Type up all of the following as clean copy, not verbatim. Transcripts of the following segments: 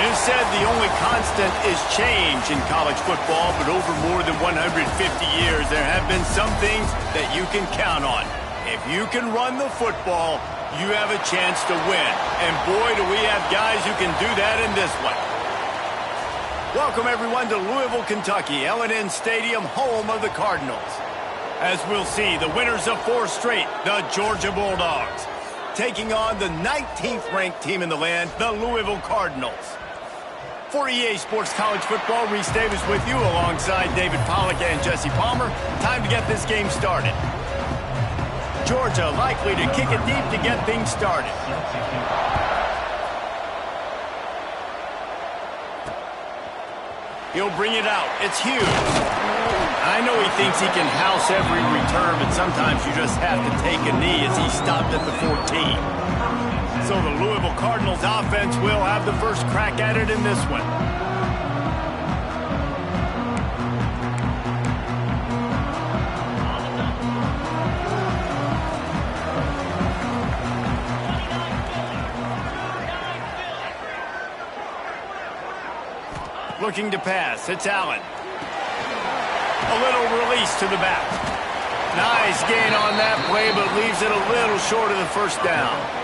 It is said the only constant is change in college football, but over more than 150 years, there have been some things that you can count on. If you can run the football, you have a chance to win. And boy, do we have guys who can do that in this one. Welcome, everyone, to Louisville, Kentucky, L&N Stadium, home of the Cardinals. As we'll see, the winners of 4 straight, the Georgia Bulldogs, taking on the 19th ranked team in the land, the Louisville Cardinals. For EA Sports College Football, Reese Davis with you alongside David Pollack and Jesse Palmer. Time to get this game started. Georgia likely to kick it deep to get things started. He'll bring it out. It's Hughes. I know he thinks he can house every return, but sometimes you just have to take a knee as he stopped at the 14. So the Louisville Cardinals offense will have the first crack at it in this one. Looking to pass. It's Allen. A little release to the back. Nice gain on that play, but leaves it a little short of the first down.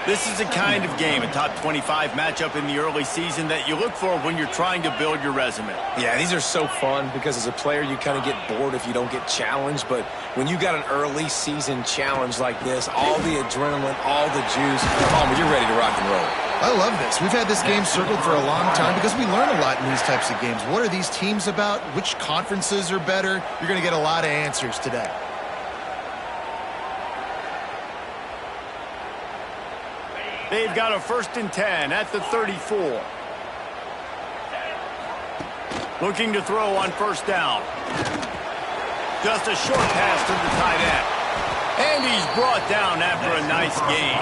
This is the kind of game, a top 25 matchup in the early season, that you look for when you're trying to build your resume. Yeah, these are so fun because as a player, you kind of get bored if you don't get challenged. But when you got an early season challenge like this, all the adrenaline, all the juice, Palmer, you're ready to rock and roll. I love this. We've had this game circled for a long time because we learn a lot in these types of games. What are these teams about? Which conferences are better? You're going to get a lot of answers today. They've got a 1st and 10 at the 34. Looking to throw on 1st down. Just a short pass to the tight end. And he's brought down after a nice gain.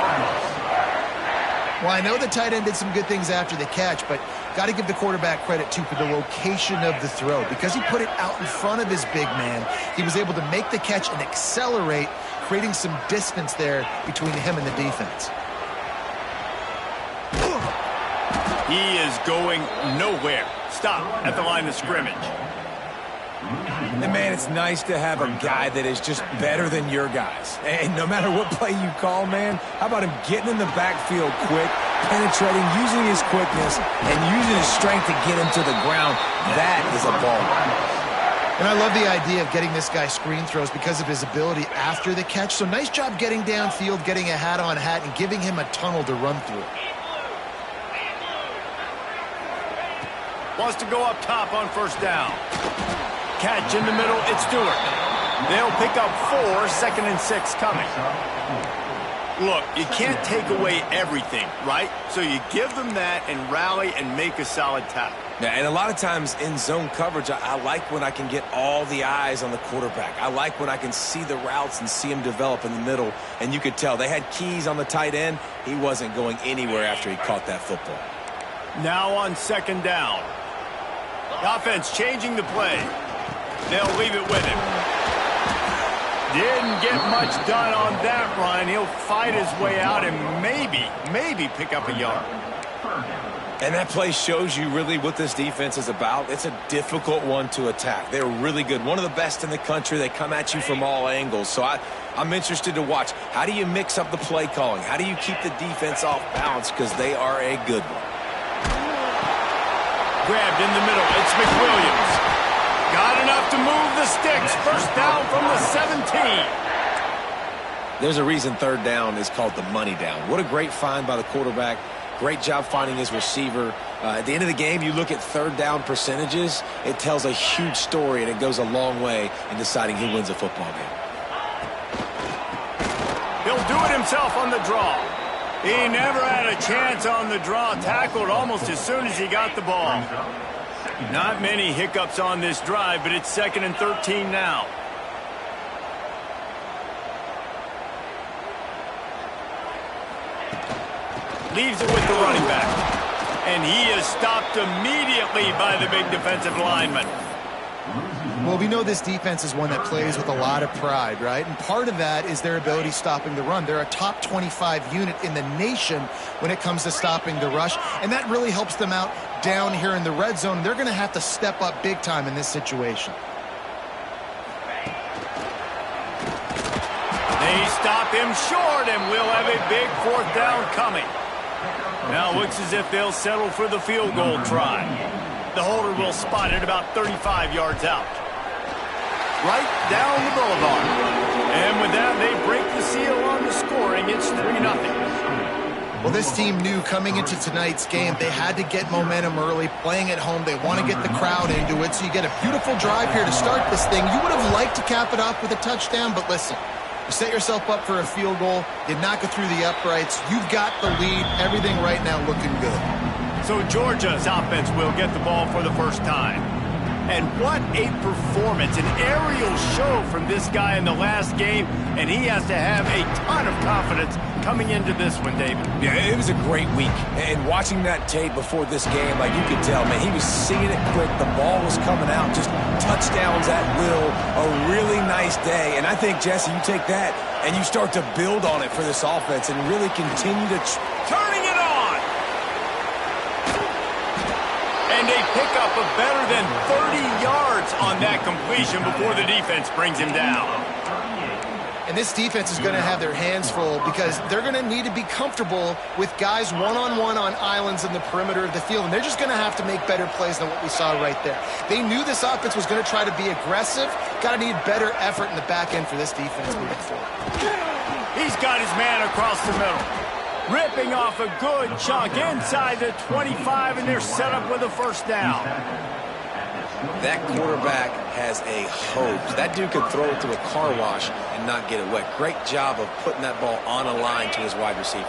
Well, I know the tight end did some good things after the catch, but got to give the quarterback credit, too, for the location of the throw. Because he put it out in front of his big man, he was able to make the catch and accelerate, creating some distance there between him and the defense. He is going nowhere. Stop at the line of scrimmage. And, man, it's nice to have a guy that is just better than your guys. And no matter what play you call, man, how about him getting in the backfield quick, penetrating, using his quickness, and using his strength to get him to the ground. That is a ball. And I love the idea of getting this guy screen throws because of his ability after the catch. So nice job getting downfield, getting a hat-on-hat, and giving him a tunnel to run through. Wants to go up top on 1st down. Catch in the middle, it's Stewart. They'll pick up 4, 2nd and 6 coming. Look, you can't take away everything, right? So you give them that and rally and make a solid tackle. Yeah, and a lot of times in zone coverage, I like when I can get all the eyes on the quarterback. I like when I can see the routes and see him develop in the middle. And you could tell they had keys on the tight end. He wasn't going anywhere after he caught that football. Now on 2nd down. The offense changing the play. They'll leave it with him. Didn't get much done on that run. He'll fight his way out and maybe pick up a yard. And that play shows you really what this defense is about. It's a difficult one to attack. They're really good. One of the best in the country. They come at you from all angles. So I'm interested to watch. How do you mix up the play calling? How do you keep the defense off balance? Because they are a good one. Grabbed in the middle. It's McWilliams. Got enough to move the sticks. 1st down from the 17. There's a reason 3rd down is called the money down. What a great find by the quarterback. Great job finding his receiver. At the end of the game, you look at 3rd down percentages. It tells a huge story, and it goes a long way in deciding who wins a football game. He'll do it himself on the draw. He never had a chance on the draw. Tackled almost as soon as he got the ball. Not many hiccups on this drive, but it's 2nd and 13 now. Leaves it with the running back. And he is stopped immediately by the big defensive lineman. Well, we know this defense is one that plays with a lot of pride, right? And part of that is their ability stopping the run. They're a top 25 unit in the nation when it comes to stopping the rush, and that really helps them out down here in the red zone. They're going to have to step up big time in this situation. They stop him short, and we'll have a big 4th down coming. Now it looks as if they'll settle for the field goal try. The holder will spot it about 35 yards out. Right down the boulevard. And with that, they break the seal on the scoring. It's 3-0. Well, this team knew coming into tonight's game they had to get momentum early. Playing at home, they want to get the crowd into it. So you get a beautiful drive here to start this thing. You would have liked to cap it off with a touchdown, but listen, you set yourself up for a field goal. You knock it through the uprights. You've got the lead. Everything right now looking good. So Georgia's offense will get the ball for the first time. And what a performance, an aerial show from this guy in the last game, and he has to have a ton of confidence coming into this one, David. Yeah, it was a great week, and watching that tape before this game, like you could tell, man, he was seeing it quick, the ball was coming out, just touchdowns at will, a really nice day, and I think, Jesse, you take that, and you start to build on it for this offense and really continue to... Turning it on! And they pick up a better than 30 yards on that completion before the defense brings him down. And this defense is going to have their hands full because they're going to need to be comfortable with guys one-on-one on islands in the perimeter of the field. And they're just going to have to make better plays than what we saw right there. They knew this offense was going to try to be aggressive. Got to need better effort in the back end for this defense moving forward. He's got his man across the middle. Ripping off a good chunk inside the 25, and they're set up with a 1st down. That quarterback has a hose. That dude could throw it through a car wash and not get it wet. Great job of putting that ball on a line to his wide receiver.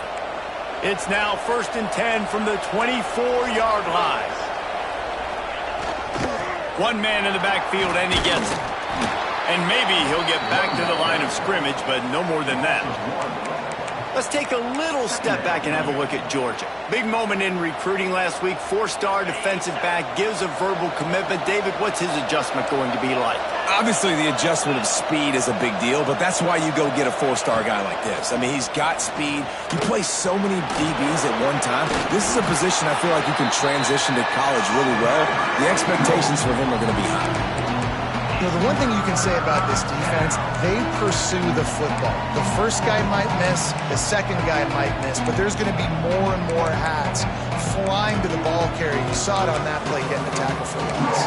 It's now 1st and 10 from the 24-yard line. One man in the backfield, and he gets it. And maybe he'll get back to the line of scrimmage, but no more than that. Let's take a little step back and have a look at Georgia. Big moment in recruiting last week. 4-star defensive back, gives a verbal commitment. David, what's his adjustment going to be like? Obviously, the adjustment of speed is a big deal, but that's why you go get a 4-star guy like this. I mean, he's got speed. He plays so many DBs at one time. This is a position I feel like you can transition to college really well. The expectations for him are going to be high. You know, the one thing you can say about this defense, they pursue the football. The first guy might miss, the second guy might miss, but there's going to be more and more hats flying to the ball carrier. You saw it on that play getting the tackle for loss.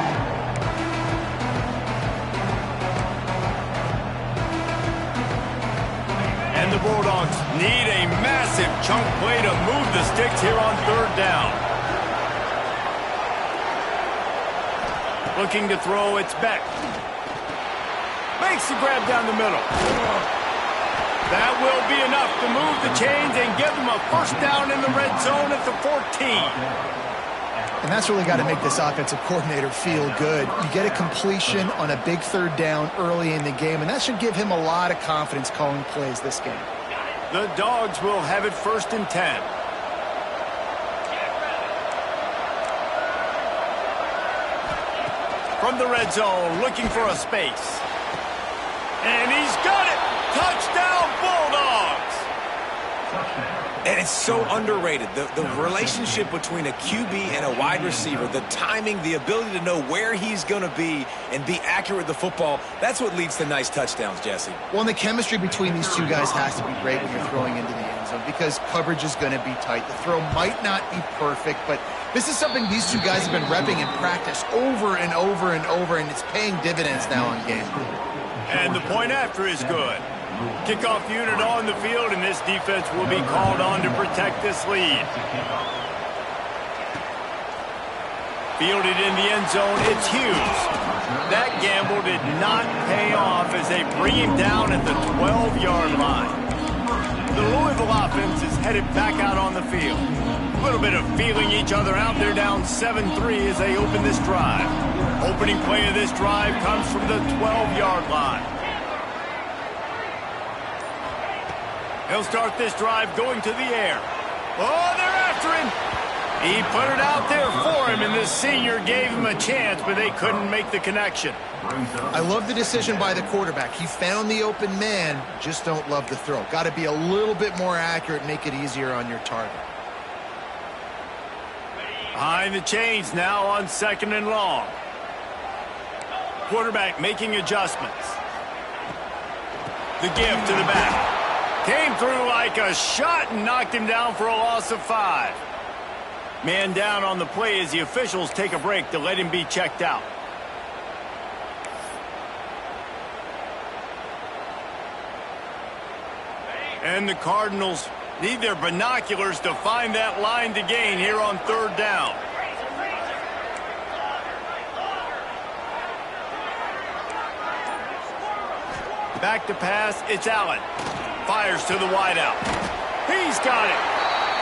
And the Bulldogs need a massive chunk play to move the sticks here on 3rd down. Looking to throw, it's Beck. Makes the grab down the middle. That will be enough to move the chains and give them a 1st down in the red zone at the 14. And that's really got to make this offensive coordinator feel good. You get a completion on a big 3rd down early in the game, and that should give him a lot of confidence calling plays this game. The Dogs will have it 1st and 10. From the red zone, looking for a space. And he's got it! Touchdown, Bulldogs! And it's so underrated. The relationship between a QB and a wide receiver, the timing, the ability to know where he's going to be and be accurate with the football, that's what leads to nice touchdowns, Jesse. Well, and the chemistry between these two guys has to be great when you're throwing into the end zone because coverage is going to be tight. The throw might not be perfect, but this is something these two guys have been repping in practice over and over and over, and it's paying dividends now on game. And the point after is good. Kickoff unit on the field, and this defense will be called on to protect this lead. Fielded in the end zone, it's Hughes. That gamble did not pay off as they bring him down at the 12-yard line. The Louisville offense is headed back out on the field. A little bit of feeling each other out. They're down 7-3 as they open this drive. Opening play of this drive comes from the 12-yard line. He'll start this drive going to the air. Oh, they're after him. He put it out there for him, and this senior gave him a chance, but they couldn't make the connection. I love the decision by the quarterback. He found the open man, just don't love the throw. Got to be a little bit more accurate, make it easier on your target. Behind the chains now on 2nd and long. Quarterback making adjustments. The give to the back. Came through like a shot and knocked him down for a loss of 5. Man down on the play as the officials take a break to let him be checked out. And the Cardinals need their binoculars to find that line to gain here on 3rd down. Back to pass, it's Allen. Fires to the wideout. He's got it.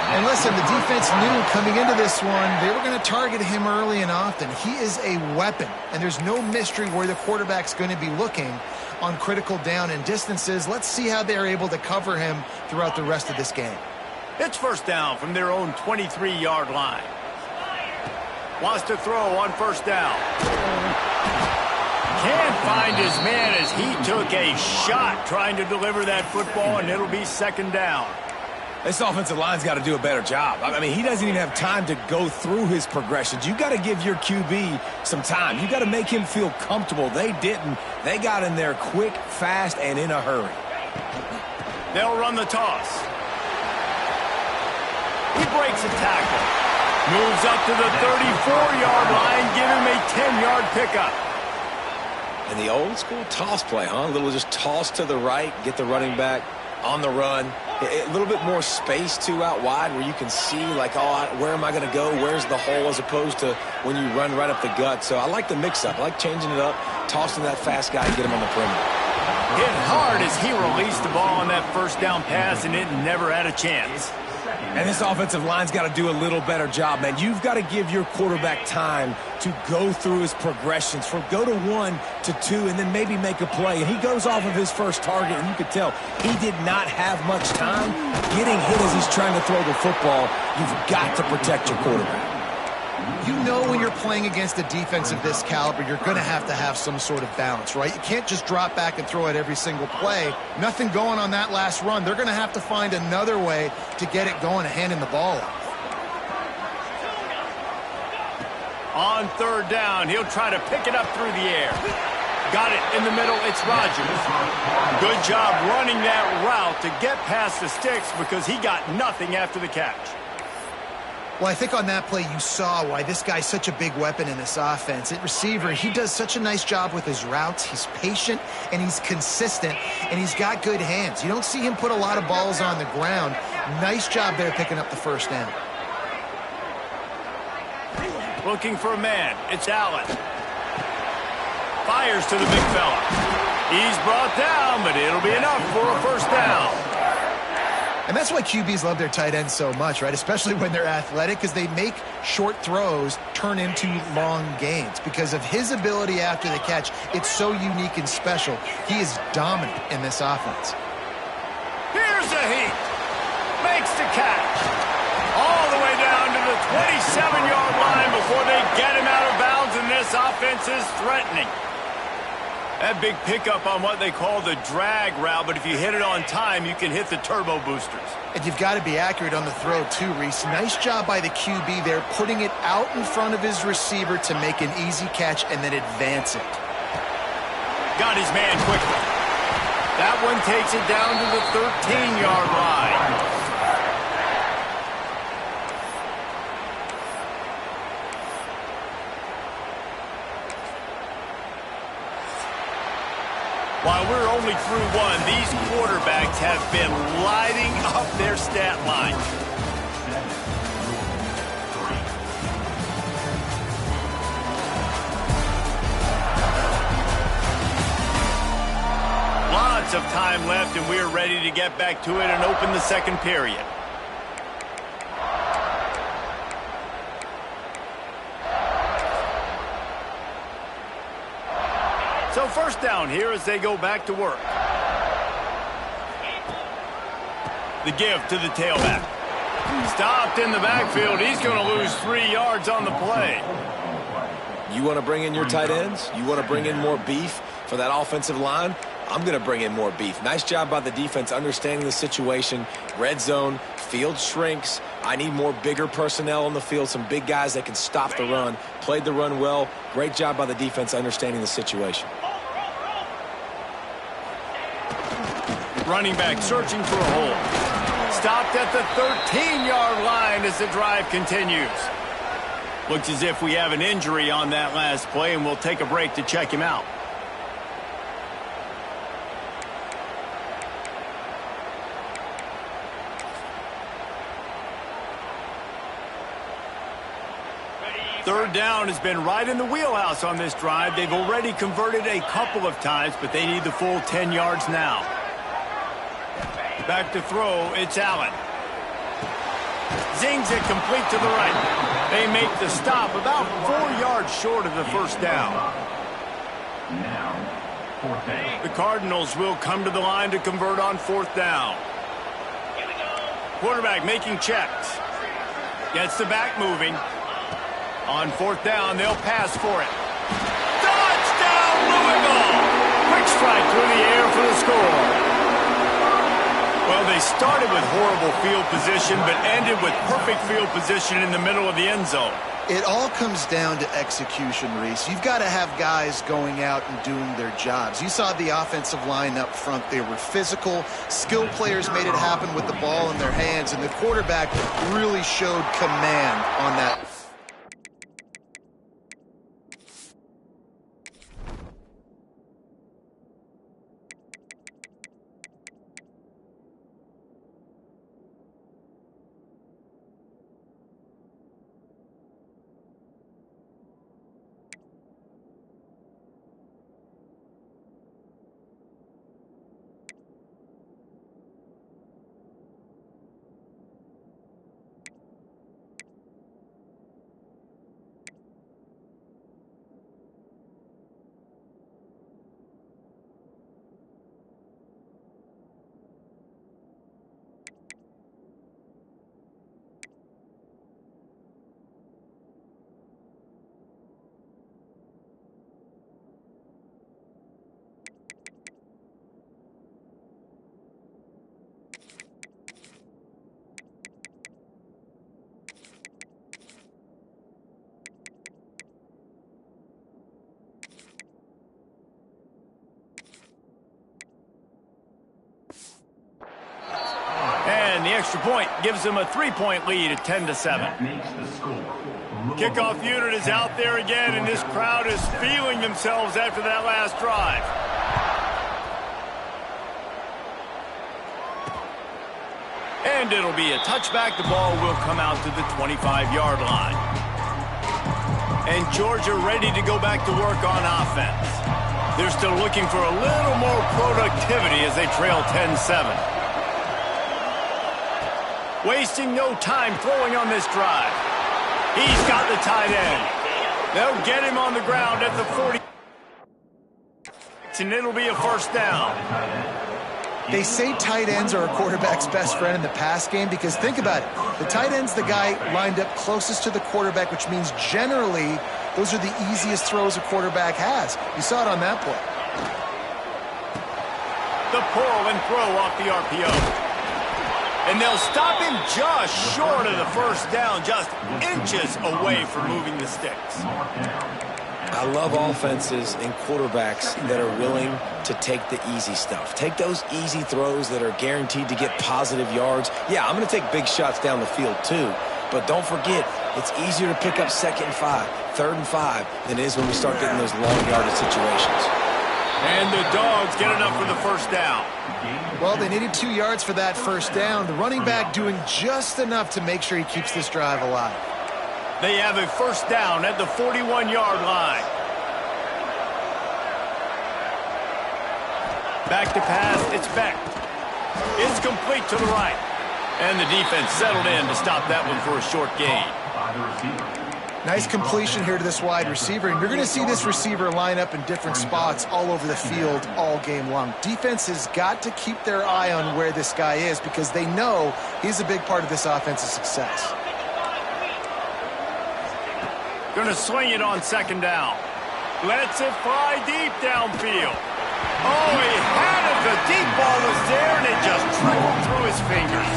And listen, the defense knew coming into this one, they were going to target him early and often. He is a weapon, and there's no mystery where the quarterback's going to be looking on critical down and distances. Let's see how they're able to cover him throughout the rest of this game. It's 1st down from their own 23-yard line. Wants to throw on 1st down. Can't find his man as he took a shot trying to deliver that football, and it'll be 2nd down. This offensive line's got to do a better job. I mean, he doesn't even have time to go through his progressions. You got to give your QB some time. You got to make him feel comfortable. They didn't. They got in there quick, fast, and in a hurry. They'll run the toss. He breaks a tackle. Moves up to the 34-yard line. Give him a 10-yard pickup. And the old school toss play, huh? A little just toss to the right, get the running back on the run. A little bit more space, too, out wide where you can see, like, oh, where am I going to go? Where's the hole, as opposed to when you run right up the gut. So I like the mix-up. I like changing it up, tossing that fast guy and get him on the perimeter. Hit hard as he released the ball on that 1st down pass, and it never had a chance. And this offensive line's got to do a little better job, man. You've got to give your quarterback time to go through his progressions, from go to 1 to 2, and then maybe make a play. And he goes off of his first target, and you could tell he did not have much time getting hit as he's trying to throw the football. You've got to protect your quarterback. You know when you're playing against a defense of this caliber, you're going to have some sort of balance, right? You can't just drop back and throw it every single play. Nothing going on that last run. They're going to have to find another way to get it going and handing the ball off. On 3rd down, he'll try to pick it up through the air. Got it in the middle. It's Rodgers. Good job running that route to get past the sticks because he got nothing after the catch. Well, I think on that play you saw why this guy's such a big weapon in this offense. At receiver, he does such a nice job with his routes. He's patient, and he's consistent, and he's got good hands. You don't see him put a lot of balls on the ground. Nice job there picking up the 1st down. Looking for a man. It's Allen. Fires to the big fella. He's brought down, but it'll be enough for a 1st down. And that's why QBs love their tight ends so much, right? Especially when they're athletic, because they make short throws turn into long gains. Because of his ability after the catch, it's so unique and special. He is dominant in this offense. Here's a heat. Makes the catch. All the way down to the 27-yard line before they get him out of bounds, and this offense is threatening. That big pickup on what they call the drag route, but if you hit it on time, you can hit the turbo boosters. And you've got to be accurate on the throw, too, Reese. Nice job by the QB there, putting it out in front of his receiver to make an easy catch and then advance it. Got his man quickly. That one takes it down to the 13-yard line. While we're only through 1, these quarterbacks have been lighting up their stat line. Lots of time left, and we're ready to get back to it and open the 2nd period. So 1st down here as they go back to work. The give to the tailback. Stopped in the backfield. He's going to lose 3 yards on the play. You want to bring in your tight ends? You want to bring in more beef for that offensive line? I'm going to bring in more beef. Nice job by the defense understanding the situation. Red zone, field shrinks. I need more bigger personnel on the field, some big guys that can stop the run. Played the run well. Great job by the defense understanding the situation. Running back searching for a hole. Stopped at the 13-yard line as the drive continues. Looks as if we have an injury on that last play, and we'll take a break to check him out. Third down has been right in the wheelhouse on this drive. They've already converted a couple of times, but they need the full 10 yards now. Back to throw, it's Allen. Zings it complete to the right. They make the stop about 4 yards short of the first down. The Cardinals will come to the line to convert on fourth down. Quarterback making checks. Gets the back moving. On fourth down, they'll pass for it. Touchdown, Louisville! Quick strike through the air for the score. Well, they started with horrible field position, but ended with perfect field position in the middle of the end zone. It all comes down to execution, Reese. You've got to have guys going out and doing their jobs. You saw the offensive line up front. They were physical. Skilled players made it happen with the ball in their hands, and the quarterback really showed command on that. And the extra point gives them a 3-point lead at 10-7. Kickoff unit is out there again, and this crowd is feeling themselves after that last drive. And it'll be a touchback. The ball will come out to the 25-yard line. And Georgia ready to go back to work on offense. They're still looking for a little more productivity as they trail 10-7. Wasting no time throwing on this drive. He's got the tight end. They'll get him on the ground at the 40. And it'll be a first down. They say tight ends are a quarterback's best friend in the pass game because think about it. The tight end's the guy lined up closest to the quarterback, which means generally those are the easiest throws a quarterback has. You saw it on that play. The pull and throw off the RPO. And they'll stop him just short of the first down, just inches away from moving the sticks. I love offenses and quarterbacks that are willing to take the easy stuff. Take those easy throws that are guaranteed to get positive yards. Yeah, I'm going to take big shots down the field too. But don't forget, it's easier to pick up 2nd and 5, 3rd and 5 than it is when we start getting those long yardage situations. And the Dogs get enough for the first down. Well, they needed 2 yards for that first down. The running back doing just enough to make sure he keeps this drive alive. They have a first down at the 41-yard line. Back to pass, it's Beck. It's complete to the right. And the defense settled in to stop that one for a short gain. Nice completion here to this wide receiver, and you're going to see this receiver line up in different spots all over the field all game long. Defense has got to keep their eye on where this guy is because they know he's a big part of this offensive success. Going to swing it on second down. Lets it fly deep downfield. Oh, he had it. The deep ball was there, and it just trickled through his fingers.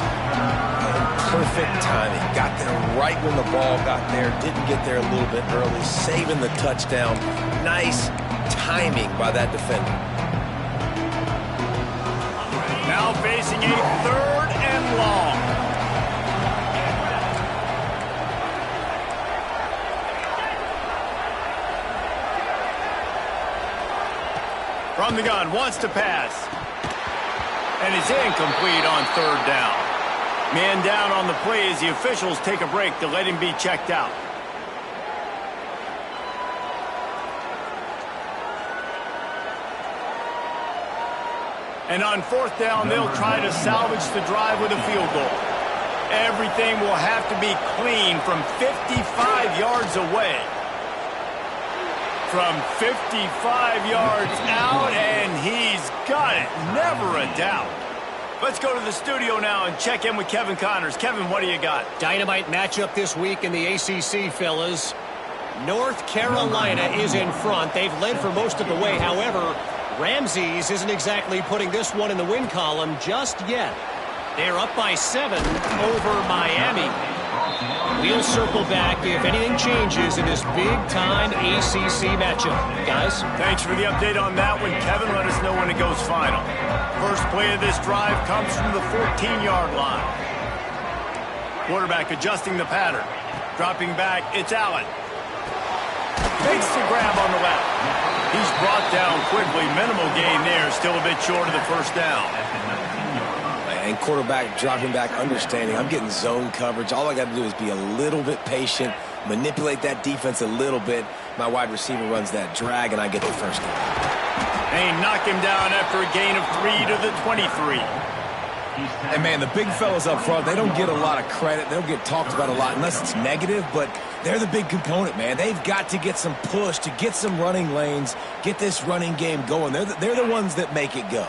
Perfect timing. Got there right when the ball got there. Didn't get there a little bit early. Saving the touchdown. Nice timing by that defender. Now facing a 3rd and long. From the gun, wants to pass. And it's incomplete on 3rd down. Man down on the play as the officials take a break to let him be checked out. And on 4th down, they'll try to salvage the drive with a field goal. Everything will have to be clean from 55 yards away. From 55 yards out, and he's got it. Never a doubt. Let's go to the studio now and check in with Kevin Connors. Kevin, what do you got? Dynamite matchup this week in the ACC, fellas. North Carolina is in front. They've led for most of the way. However, Ramses isn't exactly putting this one in the win column just yet. They're up by 7 over Miami. We'll circle back if anything changes in this big-time ACC matchup. Guys? Thanks for the update on that one, Kevin. Let us know when it goes final. First play of this drive comes from the 14-yard line. Quarterback adjusting the pattern. Dropping back, it's Allen. Makes the grab on the left. He's brought down quickly. Minimal gain there. Still a bit short of the first down. And quarterback dropping back, understanding I'm getting zone coverage. All I got to do is be a little bit patient, manipulate that defense a little bit. My wide receiver runs that drag, and I get the first down. They knock him down after a gain of 3 to the 23. And, man, the big fellas up front, they don't get a lot of credit. They don't get talked about a lot unless it's negative, but they're the big component, man. They've got to get some push, to get some running lanes, get this running game going. They're the ones that make it go.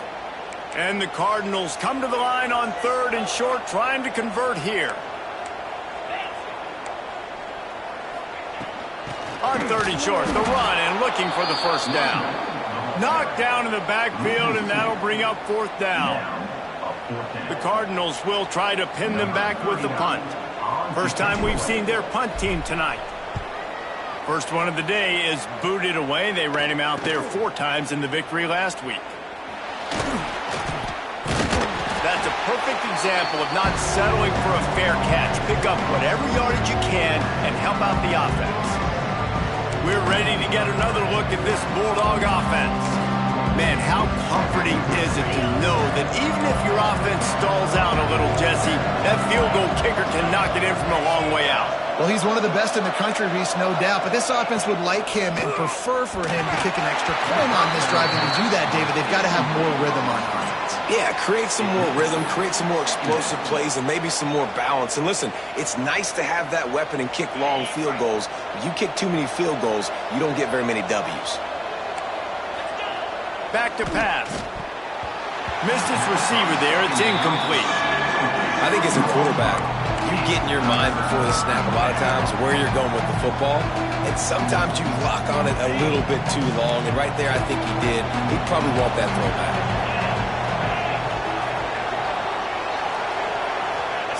And the Cardinals come to the line on 3rd and short, trying to convert here. On 3rd and short, the run and looking for the first down. Knocked down in the backfield, and that'll bring up 4th down. The Cardinals will try to pin them back with the punt. First time we've seen their punt team tonight. First one of the day is booted away. They ran him out there 4 times in the victory last week. That's a perfect example of not settling for a fair catch. Pick up whatever yardage you can and help out the offense. We're ready to get another look at this Bulldog offense. Man, how comforting is it to know that even if your offense stalls out a little, Jesse, that field goal kicker can knock it in from a long way out. Well, he's one of the best in the country, Reese, no doubt. But this offense would like him and prefer for him to kick an extra point on this drive. And to do that, David, they've got to have more rhythm on offense. Yeah, create some more rhythm, create some more explosive plays, and maybe some more balance. And listen, it's nice to have that weapon and kick long field goals. If you kick too many field goals, you don't get very many W's. Back to pass. Missed his receiver there. It's incomplete. I think as a quarterback, you get in your mind before the snap a lot of times where you're going with the football, and sometimes you lock on it a little bit too long, and right there I think he did. He'd probably want that throwback.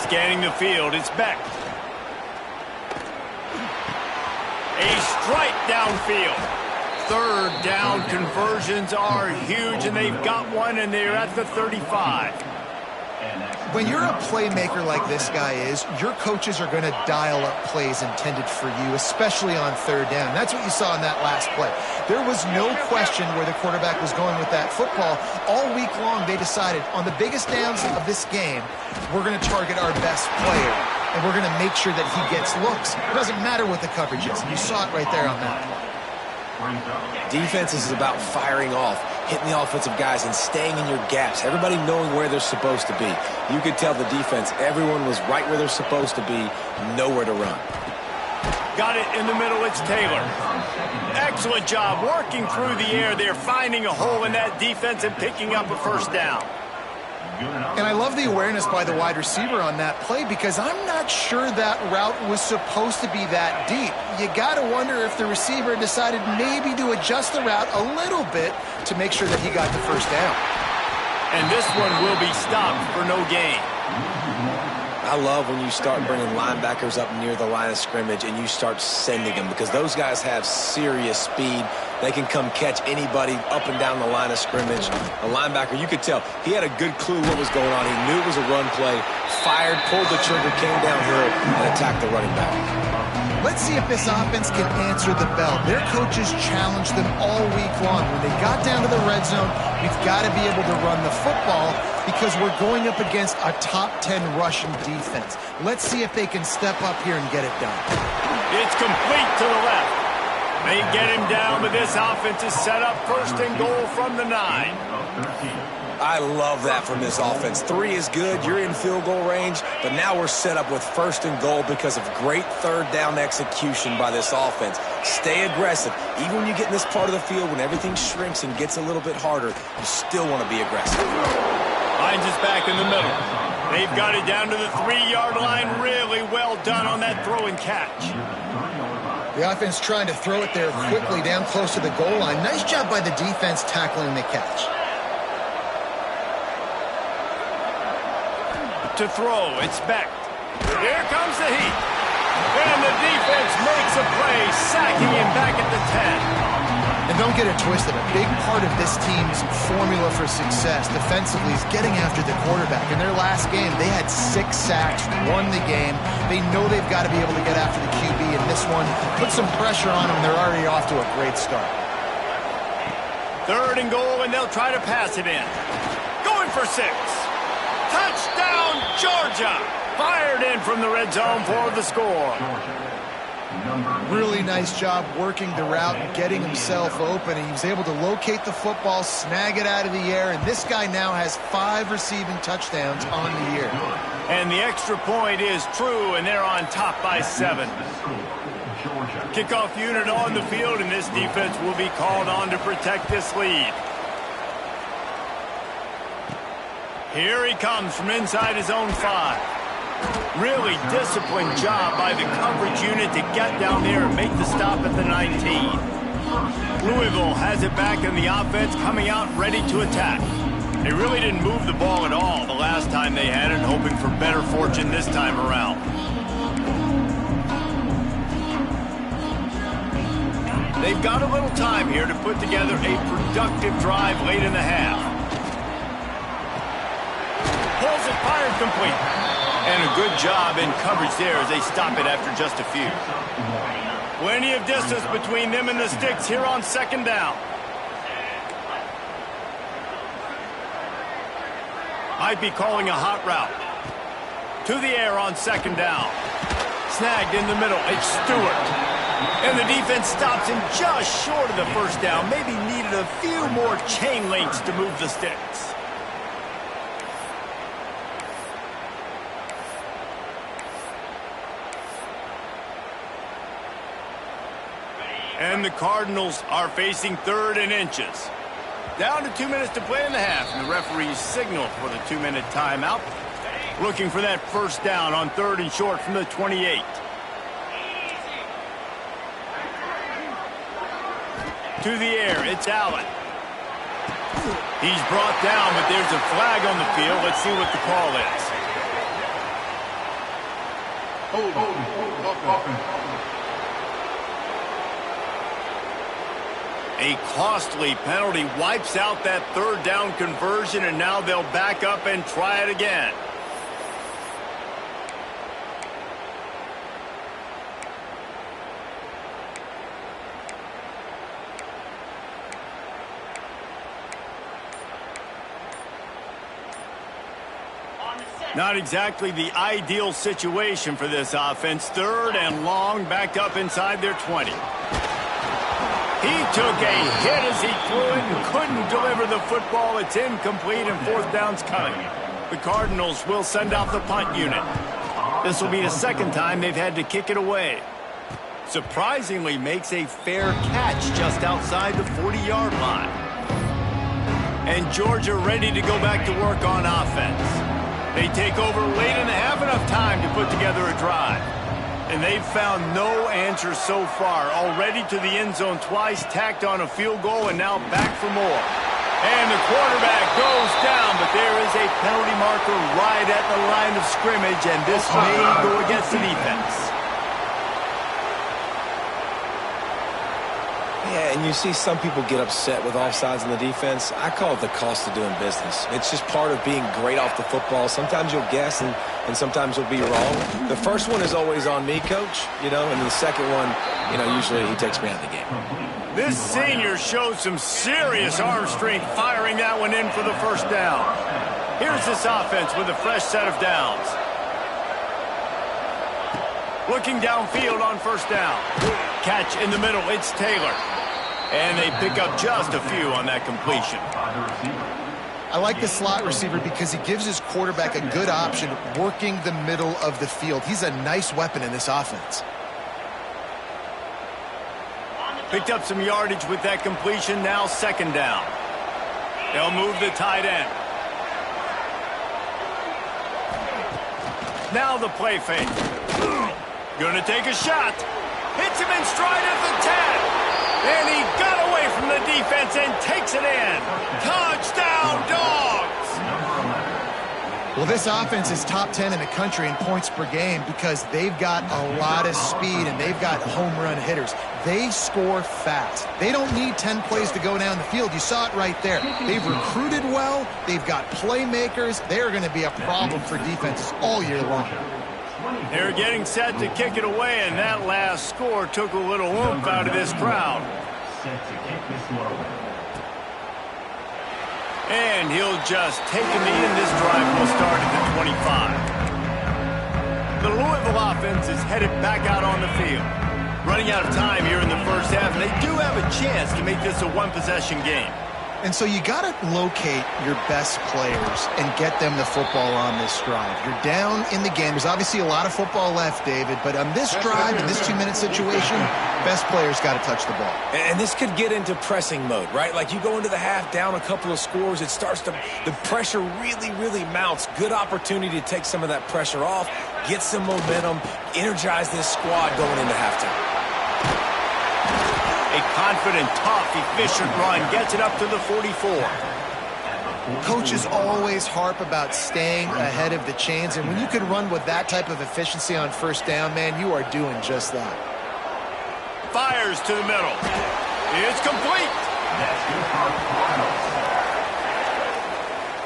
Scanning the field, it's Beck. A strike downfield. 3rd down conversions are huge, and they've got one, and they're at the 35. When you're a playmaker like this guy is, your coaches are going to dial up plays intended for you, especially on 3rd down. That's what you saw in that last play. There was no question where the quarterback was going with that football. All week long, they decided on the biggest downs of this game, we're going to target our best player, and we're going to make sure that he gets looks. It doesn't matter what the coverage is, and you saw it right there on that play. Defense is about firing off, hitting the offensive guys, and staying in your gaps. Everybody knowing where they're supposed to be. You could tell the defense, everyone was right where they're supposed to be, nowhere to run. Got it in the middle. It's Taylor. Excellent job working through the air there, finding a hole in that defense and picking up a first down. And I love the awareness by the wide receiver on that play because I'm not sure that route was supposed to be that deep. You got to wonder if the receiver decided maybe to adjust the route a little bit to make sure that he got the first down. And this one will be stopped for no gain. I love when you start bringing linebackers up near the line of scrimmage and you start sending them because those guys have serious speed. They can come catch anybody up and down the line of scrimmage. A linebacker, you could tell, he had a good clue what was going on. He knew it was a run play, fired, pulled the trigger, came downhill, and attacked the running back. Let's see if this offense can answer the bell. Their coaches challenged them all week long. When they got down to the red zone, we've got to be able to run the football because we're going up against a top 10 rushing defense. Let's see if they can step up here and get it done. It's complete to the left. They get him down, but this offense is set up first and goal from the 9. I love that from this offense. 3 is good. You're in field goal range, but now we're set up with first and goal because of great third down execution by this offense. Stay aggressive. Even when you get in this part of the field, when everything shrinks and gets a little bit harder, you still want to be aggressive. Finds us back in the middle. They've got it down to the 3-yard line. Really well done on that throw and catch. The offense trying to throw it there quickly down close to the goal line. Nice job by the defense tackling the catch. To throw, it's Beck. Here comes the heat. And the defense makes a play, sacking him back at the 10. And don't get it twisted. A big part of this team's formula for success defensively is getting after the quarterback. In their last game, they had 6 sacks, won the game. They know they've got to be able to get after the QB, and this one put some pressure on them, and they're already off to a great start. 3rd and goal, and they'll try to pass it in. Going for 6. Touchdown, Georgia! Fired in from the red zone for the score. Really nice job working the route and getting himself open. He was able to locate the football, snag it out of the air, and this guy now has 5 receiving touchdowns on the year. And the extra point is true, and they're on top by 7. Kickoff unit on the field, and this defense will be called on to protect this lead. Here he comes from inside his own 5. Really disciplined job by the coverage unit to get down there and make the stop at the 19. Louisville has it back in the offense, coming out ready to attack. They really didn't move the ball at all the last time they had it, hoping for better fortune this time around. They've got a little time here to put together a productive drive late in the half. Pulls it, fired complete. And a good job in coverage there as they stop it after just a few. Plenty of distance between them and the sticks here on 2nd down. Might be calling a hot route. To the air on 2nd down. Snagged in the middle. It's Stewart. And the defense stops him just short of the first down. Maybe needed a few more chain links to move the sticks. And the Cardinals are facing 3rd and inches. Down to 2 minutes to play in the half, and the referees signal for the 2-minute timeout. Looking for that first down on 3rd and short from the 28. To the air, it's Allen. He's brought down, but there's a flag on the field. Let's see what the call is. A costly penalty wipes out that 3rd down conversion, and now they'll back up and try it again. Not exactly the ideal situation for this offense. 3rd and long, backed up inside their 20. He took a hit as he threw it and couldn't deliver the football. It's incomplete, and 4th down's coming. The Cardinals will send out the punt unit. This will be the 2nd time they've had to kick it away. Surprisingly makes a fair catch just outside the 40-yard line. And Georgia ready to go back to work on offense. They take over late in the half, enough time to put together a drive. And they've found no answer so far. Already to the end zone twice, tacked on a field goal, and now back for more. And the quarterback goes down, but there is a penalty marker right at the line of scrimmage, and this may go against the defense. Yeah, and you see some people get upset with offsides in the defense. I call it the cost of doing business. It's just part of being great off the football. Sometimes you'll guess, and sometimes you'll be wrong. The first one is always on me, Coach, and the second one, usually he takes me out of the game. This senior shows some serious arm strength, firing that one in for the first down. Here's this offense with a fresh set of downs. Looking downfield on first down. Catch in the middle, it's Taylor. And they pick up just a few on that completion. I like the slot receiver because he gives his quarterback a good option working the middle of the field. He's a nice weapon in this offense. Picked up some yardage with that completion, now second down. They'll move the tight end. Now the play fake. Gonna take a shot. Hits him in stride at the 10. And he got away from the defense and takes it in. Touchdown, Dogs! Well, this offense is top 10 in the country in points per game because they've got a lot of speed and they've got home run hitters. They score fast. They don't need 10 plays to go down the field. You saw it right there. They've recruited well. They've got playmakers. They're going to be a problem for defenses all year long. They're getting set to kick it away, and that last score took a little oomph out of this crowd. And he'll just take a knee, and this drive will start at the 25. The Louisville offense is headed back out on the field. Running out of time here in the first half, and they do have a chance to make this a one-possession game. And so you got to locate your best players and get them the football on this drive. You're down in the game. There's obviously a lot of football left, David, but on this drive, in this 2-minute situation, best players got to touch the ball. And this could get into pressing mode, right? Like you go into the half down a couple of scores, it starts to, the pressure really mounts. Good opportunity to take some of that pressure off, get some momentum, energize this squad going into halftime. A confident, tough, efficient run gets it up to the 44. Coaches always harp about staying ahead of the chains, and when you can run with that type of efficiency on first down, man, you are doing just that. Fires to the middle. It's complete.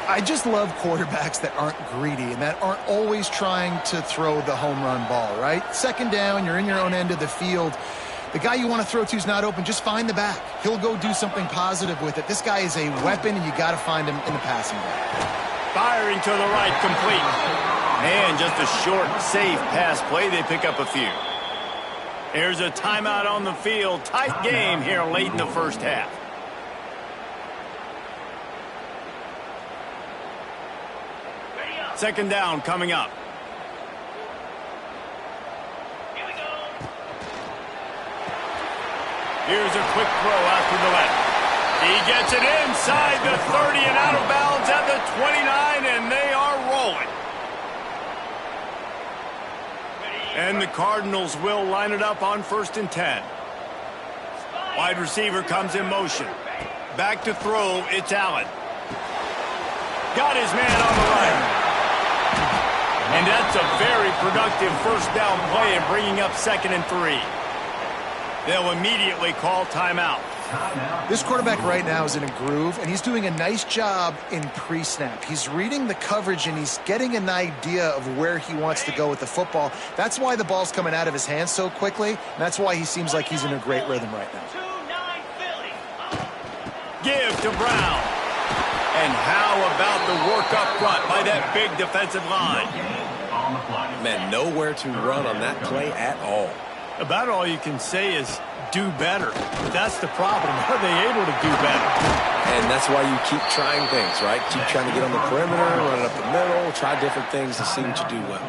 I just love quarterbacks that aren't greedy and that aren't always trying to throw the home run ball, right? Second down, you're in your own end of the field. The guy you want to throw to is not open. Just find the back. He'll go do something positive with it. This guy is a weapon, and you got to find him in the passing game. Firing to the right, complete. And just a short, safe pass play. They pick up a few. Here's a timeout on the field. Tight game here late in the first half. Second down coming up. Here's a quick throw out to the left. He gets it inside the 30 and out of bounds at the 29, and they are rolling. And the Cardinals will line it up on 1st and 10. Wide receiver comes in motion. Back to throw, it's Allen. Got his man on the right. And that's a very productive first down play and bringing up 2nd and 3. They'll immediately call timeout. This quarterback right now is in a groove, and he's doing a nice job in pre-snap. He's reading the coverage, and he's getting an idea of where he wants to go with the football. That's why the ball's coming out of his hands so quickly, and that's why he seems like he's in a great rhythm right now. Give to Brown. And how about the work up front by that big defensive line? Man, nowhere to run on that play at all. About all you can say is do better. But that's the problem. Are they able to do better? And that's why you keep trying things, right? Keep trying to get on the perimeter, run it up the middle, try different things to see what you do well.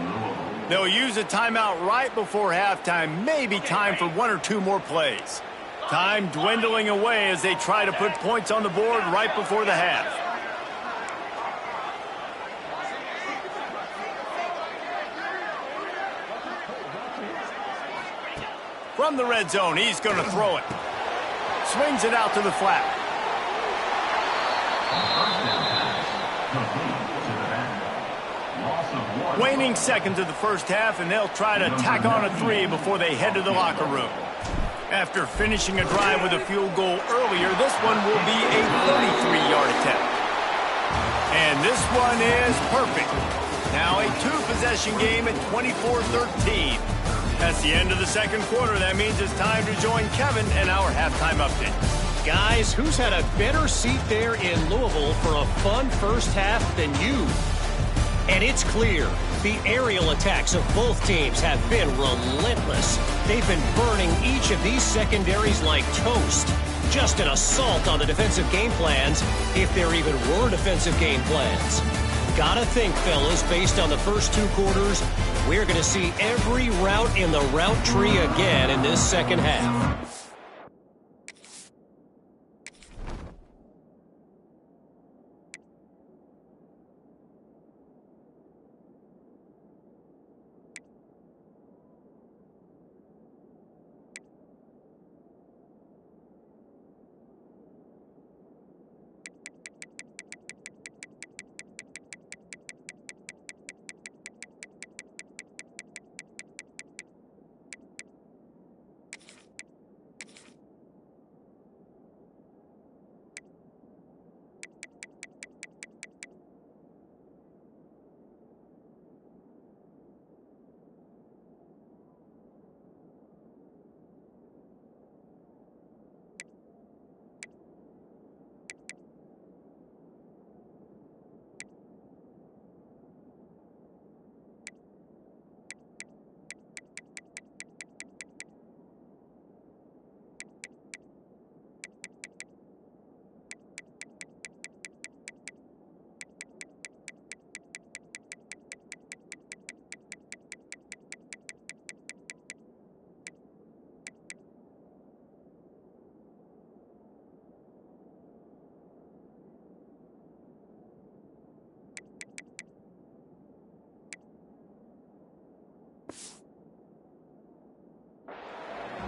They'll use a timeout right before halftime, maybe time for 1 or 2 more plays. Time dwindling away as they try to put points on the board right before the half. From the red zone, he's going to throw it. Swings it out to the flat. Waning seconds of the first half, and they'll try to tack on a 3 before they head to the locker room. After finishing a drive with a field goal earlier, this one will be a 33-yard attempt. And this one is perfect. Now a 2-possession game at 24-13. That's the end of the second quarter. That means it's time to join Kevin and our halftime update. Guys, who's had a better seat there in Louisville for a fun first half than you? And it's clear, the aerial attacks of both teams have been relentless. They've been burning each of these secondaries like toast. Just an assault on the defensive game plans, if there even were defensive game plans. Gotta think, fellas, based on the first 2 quarters, we're going to see every route in the route tree again in this second half.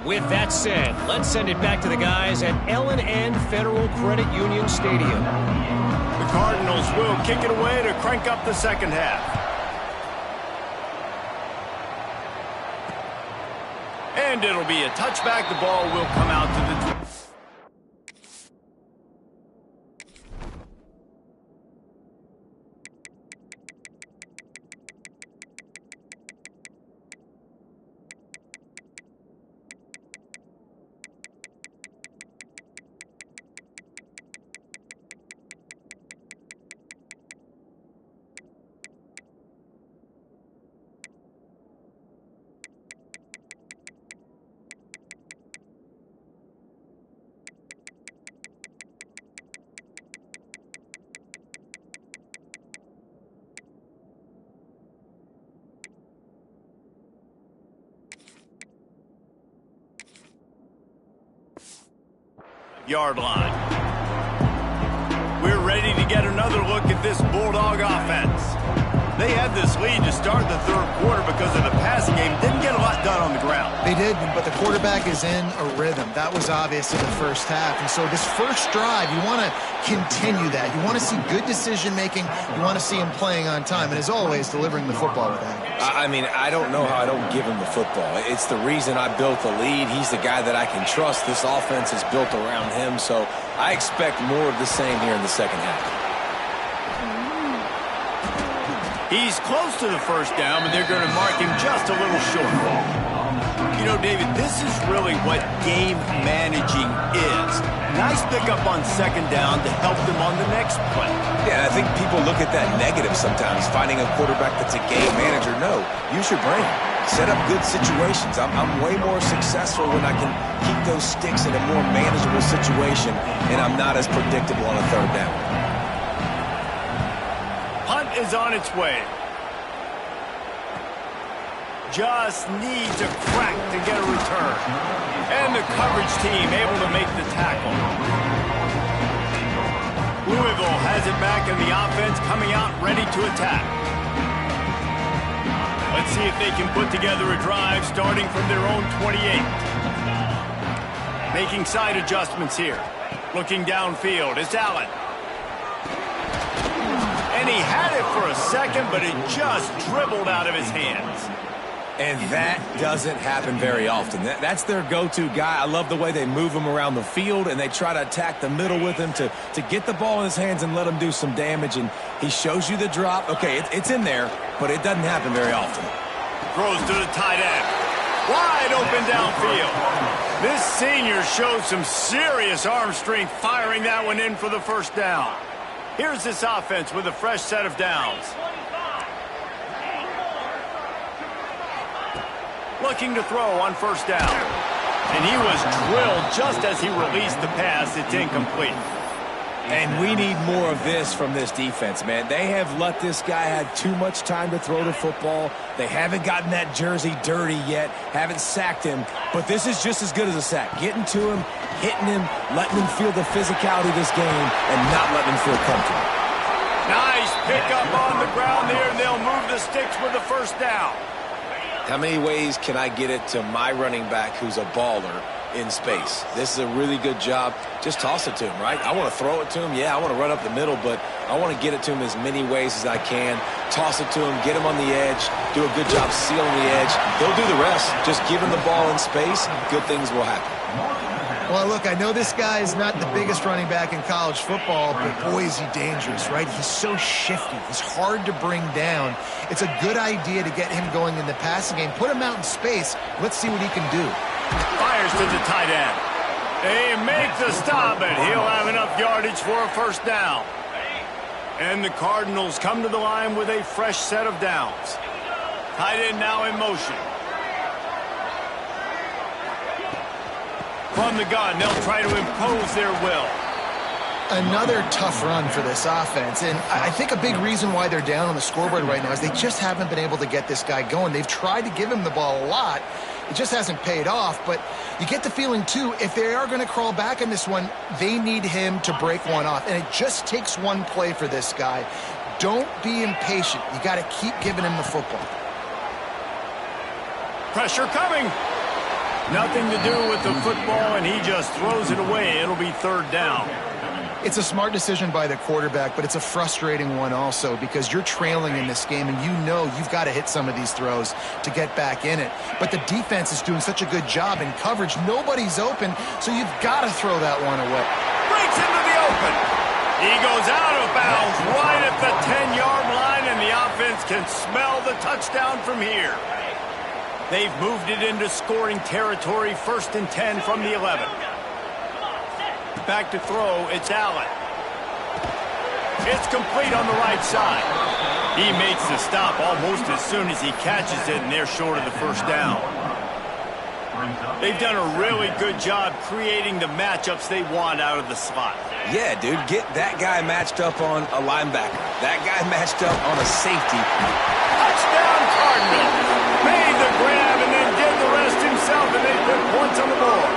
With that said, let's send it back to the guys at L&N Federal Credit Union Stadium. The Cardinals will kick it away to crank up the second half. And it'll be a touchback. The ball will come out to the... yard line. We're ready to get another look at this Bulldog offense. They had this lead to start the third quarter because of the passing game. Didn't get a lot done on the ground. They did, but the quarterback is in a rhythm. That was obvious in the first half. And so this first drive, you want to continue that. You want to see good decision-making. You want to see him playing on time. And as always, delivering the football with accuracy. I mean, I don't know how I don't give him the football. It's the reason I built the lead. He's the guy that I can trust. This offense is built around him. So I expect more of the same here in the second half. He's close to the first down, but they're going to mark him just a little short. You know, David, this is really what game managing is. Nice pickup on second down to help them on the next play. Yeah, I think people look at that negative sometimes, finding a quarterback that's a game manager. No, use your brain. Set up good situations. I'm way more successful when I can keep those sticks in a more manageable situation, and I'm not as predictable on a third down. Punt is on its way. just needs a crack to get a return. And the coverage team able to make the tackle. Louisville has it back in the offense, coming out ready to attack. Let's see if they can put together a drive starting from their own 28. Making side adjustments here. Looking downfield, it's Allen. And he had it for a second, but it just dribbled out of his hands. And that doesn't happen very often. That's their go-to guy. I love the way they move him around the field, and they try to attack the middle with him to get the ball in his hands and let him do some damage. And he shows you the drop. Okay, it's in there, but it doesn't happen very often. Throws to the tight end. Wide open downfield. This senior shows some serious arm strength firing that one in for the first down. Here's this offense with a fresh set of downs. Looking to throw on first down. And he was drilled just as he released the pass. It's incomplete. And we need more of this from this defense, man. They have let this guy have too much time to throw the football. They haven't gotten that jersey dirty yet, haven't sacked him. But this is just as good as a sack. Getting to him, hitting him, letting him feel the physicality of this game, and not letting him feel comfortable. Nice pickup on the ground there, and they'll move the sticks with the first down. How many ways can I get it to my running back who's a baller in space? This is a really good job. Just toss it to him, right? I want to throw it to him. Yeah, I want to run up the middle, but I want to get it to him as many ways as I can. Toss it to him, get him on the edge, do a good job sealing the edge. He'll do the rest. Just give him the ball in space, good things will happen. Well, look, I know this guy is not the biggest running back in college football, but boy, is he dangerous, right? He's so shifty. He's hard to bring down. It's a good idea to get him going in the passing game. Put him out in space. Let's see what he can do. Fires to the tight end. He makes a stop, and he'll have enough yardage for a first down. And the Cardinals come to the line with a fresh set of downs. Tight end now in motion. From the gun, they'll try to impose their will. Another tough run for this offense, and I think a big reason why they're down on the scoreboard right now is they just haven't been able to get this guy going. They've tried to give him the ball a lot. It just hasn't paid off, but you get the feeling, too, if they are going to crawl back in this one, they need him to break one off, and it just takes one play for this guy. Don't be impatient. You got to keep giving him the football. Pressure coming. Nothing to do with the football, and he just throws it away. It'll be third down. It's a smart decision by the quarterback, but it's a frustrating one also because you're trailing in this game, and you know you've got to hit some of these throws to get back in it. But the defense is doing such a good job in coverage. Nobody's open, so you've got to throw that one away. Breaks into the open. He goes out of bounds right at the 10-yard line, and the offense can smell the touchdown from here. They've moved it into scoring territory, 1st and 10 from the 11. Back to throw, it's Allen. It's complete on the right side. He makes the stop almost as soon as he catches it, and they're short of the first down. They've done a really good job creating the matchups they want out of the slot. Yeah, dude, get that guy matched up on a linebacker. That guy matched up on a safety. Touchdown, Cardinals. Made the grab and then did the rest himself, and they put points on the board.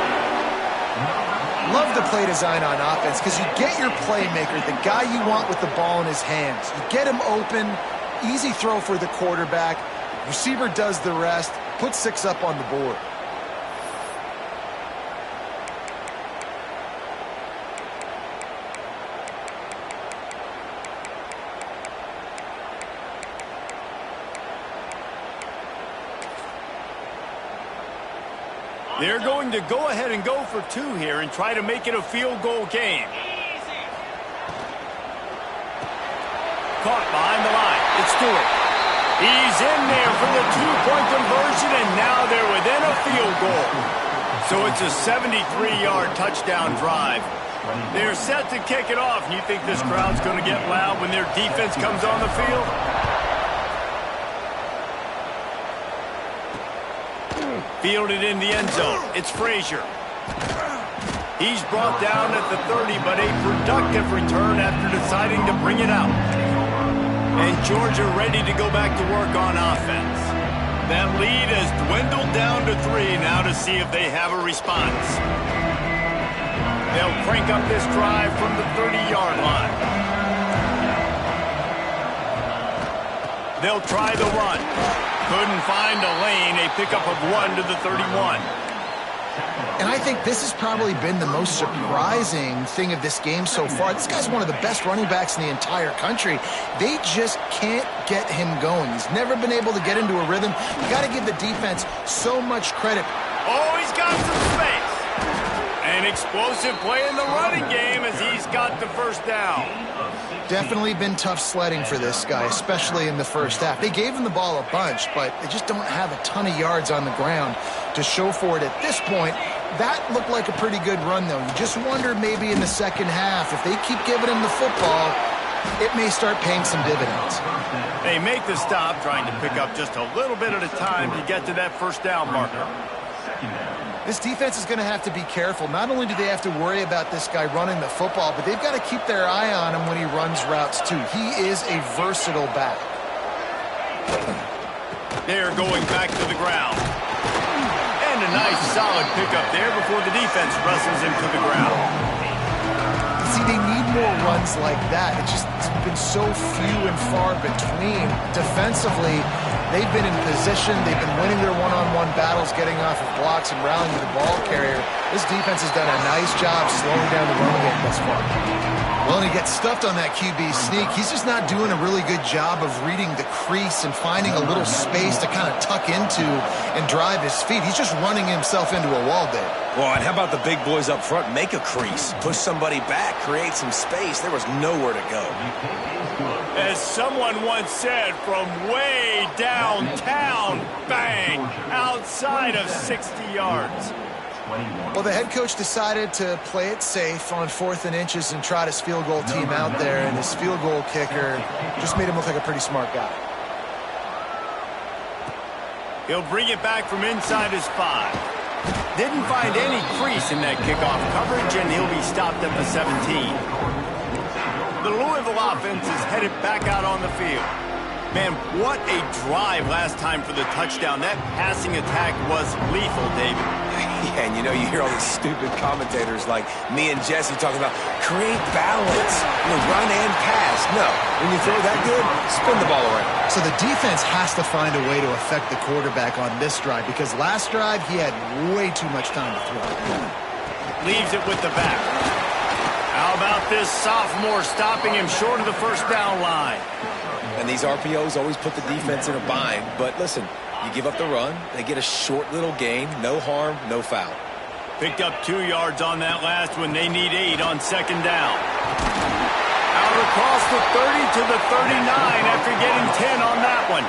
Love the play design on offense because you get your playmaker, the guy you want with the ball in his hands. You get him open, easy throw for the quarterback. Receiver does the rest, put 6 up on the board. They're going to go ahead and go for 2 here and try to make it a field goal game. Caught behind the line. It's Stewart. He's in there for the 2-point conversion, and now they're within a field goal. So it's a 73-yard touchdown drive. They're set to kick it off, and you think this crowd's going to get loud when their defense comes on the field? Fielded in the end zone. It's Frazier. He's brought down at the 30, but a productive return after deciding to bring it out. And Georgia ready to go back to work on offense. That lead has dwindled down to 3 now to see if they have a response. They'll crank up this drive from the 30-yard line. They'll try the run. Couldn't find a lane. A pickup of 1 to the 31. And I think this has probably been the most surprising thing of this game so far. This guy's one of the best running backs in the entire country. They just can't get him going. He's never been able to get into a rhythm. You got to give the defense so much credit. Oh, he's got some space. An explosive play in the running game as he's got the first down. Definitely been tough sledding for this guy, especially in the first half. They gave him the ball a bunch, but they just don't have a ton of yards on the ground to show for it at this point. That looked like a pretty good run, though. You just wonder maybe in the second half, if they keep giving him the football, it may start paying some dividends. They make the stop, trying to pick up just a little bit at a time to get to that first down marker. This defense is going to have to be careful. Not only do they have to worry about this guy running the football, but they've got to keep their eye on him when he runs routes, too. He is a versatile back. They're going back to the ground. And a nice, solid pickup there before the defense wrestles him to the ground. See, they need more runs like that. It's been so few and far between. Defensively, they've been in position. They've been winning their one-on-one battles, getting off of blocks and rallying the ball carrier. This defense has done a nice job slowing down the run game thus far. Well, and he gets stuffed on that QB sneak. He's just not doing a really good job of reading the crease and finding a little space to kind of tuck into and drive his feet. He's just running himself into a wall there. Well, and how about the big boys up front? Make a crease, push somebody back, create some space. There was nowhere to go. As someone once said, from way downtown, bang, outside of 60 yards. Well, the head coach decided to play it safe on 4th and inches and trot his field goal team out there, and his field goal kicker just made him look like a pretty smart guy. He'll bring it back from inside his 5. Didn't find any crease in that kickoff coverage, and he'll be stopped at the 17. The Louisville offense is headed back out on the field. Man, what a drive last time for the touchdown. That passing attack was lethal, David. Yeah, and you know, you hear all these stupid commentators like me and Jesse talking about create balance, run and pass. No, when you throw that good, spin the ball around. So the defense has to find a way to affect the quarterback on this drive, because last drive he had way too much time to throw. Leaves it with the back. How about this sophomore stopping him short of the first down line? And these RPOs always put the defense in a bind. But listen, you give up the run, they get a short little gain, no harm, no foul. Picked up 2 yards on that last one. They need 8 on second down. Out across the 30 to the 39 after getting 10 on that one.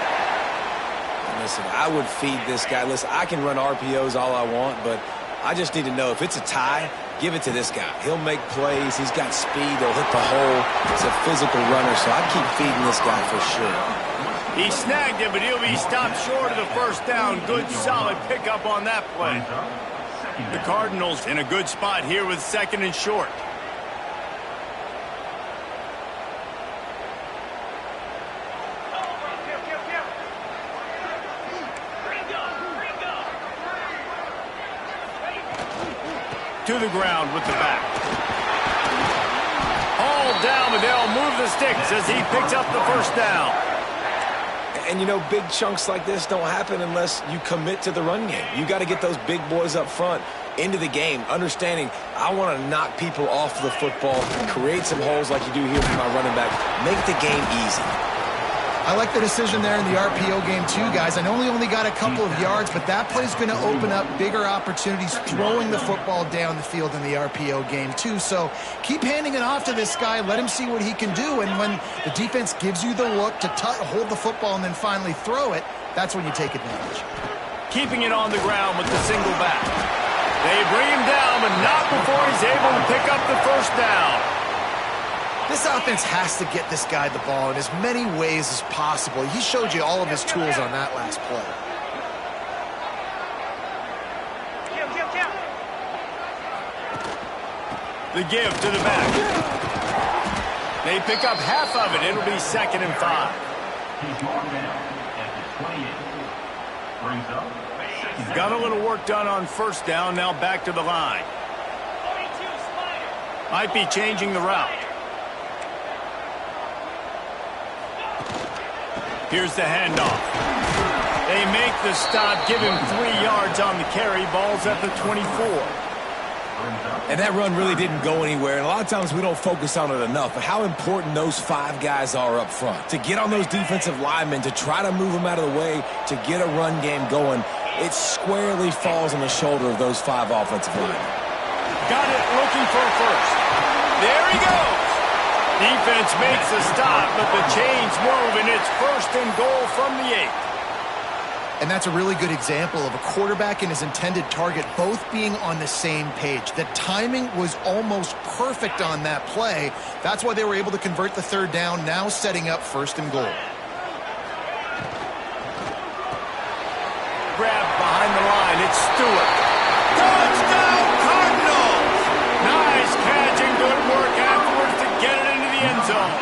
Listen, I would feed this guy. Listen, I can run RPOs all I want, but I just need to know if it's a tie, give it to this guy. He'll make plays. He's got speed. He'll hit the hole. He's a physical runner, so I'd keep feeding this guy for sure. He snagged it, but he'll be stopped short of the first down. Good, solid pickup on that play. The Cardinals in a good spot here with 2nd and short. To the ground with the back. Hauled down, but they'll move the sticks as he picks up the first down. And, you know, big chunks like this don't happen unless you commit to the run game. You got to get those big boys up front into the game, understanding I want to knock people off the football, create some holes like you do here for my running back, make the game easy. I like the decision there in the RPO game too, guys. I know he only got a couple of yards, but that play's going to open up bigger opportunities throwing the football down the field in the RPO game too. So keep handing it off to this guy. Let him see what he can do. And when the defense gives you the look to hold the football and then finally throw it, that's when you take advantage. Keeping it on the ground with the single back. They bring him down, but not before he's able to pick up the first down. This offense has to get this guy the ball in as many ways as possible. He showed you all of his tools on that last play. The give to the back. They pick up half of it. It'll be 2nd and 5. He's got a little work done on first down. Now back to the line. Might be changing the route. Here's the handoff. They make the stop, give him 3 yards on the carry. Ball's at the 24. And that run really didn't go anywhere. And a lot of times we don't focus on it enough. But how important those 5 guys are up front. To get on those defensive linemen, to try to move them out of the way, to get a run game going, it squarely falls on the shoulder of those 5 offensive linemen. Got it, looking for a first. There he goes. Defense makes a stop, but the chain's moving. It's 1st and goal from the 8. And that's a really good example of a quarterback and his intended target both being on the same page. The timing was almost perfect on that play. That's why they were able to convert the 3rd down, now setting up 1st and goal. Grab behind the line. It's Stewart. Touchdown, Cardinals! Nice catch and good work afterwards to get it into the end zone.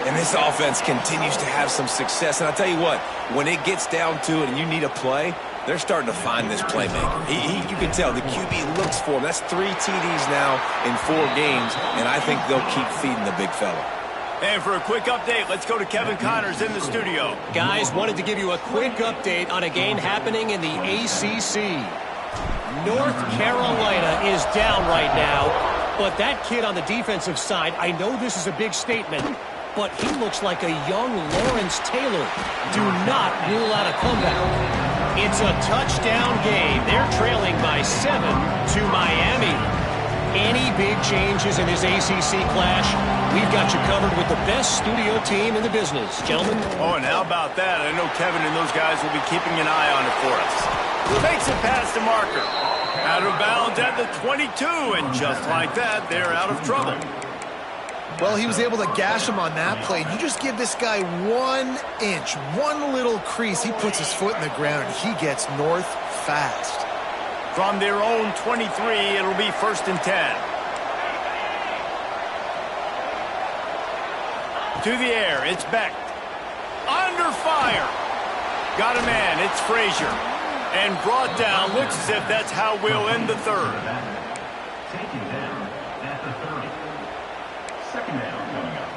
And this offense continues to have some success. And I'll tell you what, when it gets down to it and you need a play, they're starting to find this playmaker. You can tell the QB looks for him. That's 3 TDs now in 4 games, and I think they'll keep feeding the big fella. And for a quick update, let's go to Kevin Connors in the studio. Guys, wanted to give you a quick update on a game happening in the ACC. North Carolina is down right now, but that kid on the defensive side, I know this is a big statement, but he looks like a young Lawrence Taylor. Do not rule out a comeback. It's a touchdown game. They're trailing by 7 to Miami. Any big changes in this ACC clash, we've got you covered with the best studio team in the business. Gentlemen? Oh, and how about that? I know Kevin and those guys will be keeping an eye on it for us. Makes it past the marker. Out of bounds at the 22, and just like that, they're out of trouble. Well, he was able to gash him on that play. You just give this guy 1 inch, one little crease. He puts his foot in the ground, and he gets north fast. From their own 23, it'll be 1st and 10. To the air, it's Beck. Under fire. Got a man, it's Frazier. And brought down, looks as if that's how we'll end the 3rd. Taken down at the 30. 2nd down coming up.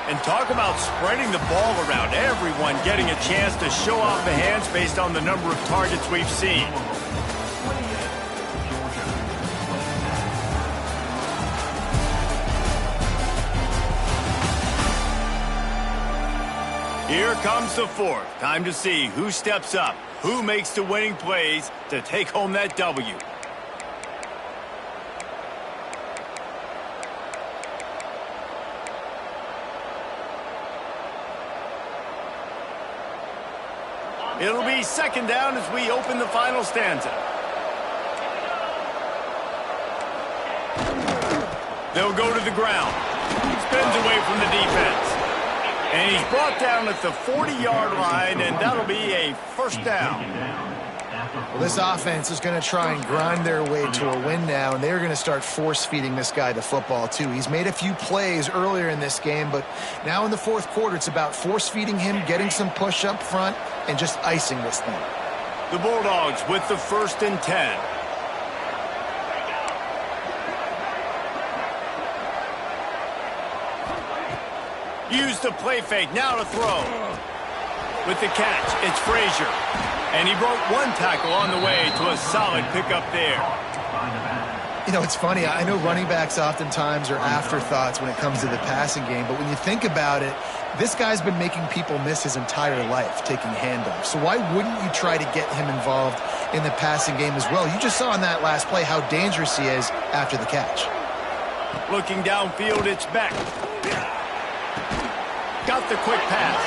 And talk about spreading the ball around. Everyone getting a chance to show off the hands based on the number of targets we've seen. Here comes the 4th. Time to see who steps up, who makes the winning plays to take home that W. It'll be 2nd down as we open the final stanza. They'll go to the ground. Spins away from the defense. And he's brought down at the 40-yard line, and that'll be a 1st down. Well, this offense is going to try and grind their way to a win now, and they're going to start force-feeding this guy the football, too. He's made a few plays earlier in this game, but now in the 4th quarter, it's about force-feeding him, getting some push up front, and just icing this thing. The Bulldogs with the 1st and 10. Use the play fake, now to throw. With the catch, it's Frazier. And he broke 1 tackle on the way to a solid pickup there. You know, it's funny. I know running backs oftentimes are afterthoughts when it comes to the passing game, but when you think about it, this guy's been making people miss his entire life taking handoffs. So why wouldn't you try to get him involved in the passing game as well? You just saw in that last play how dangerous he is after the catch. Looking downfield, it's Beck. Got the quick pass.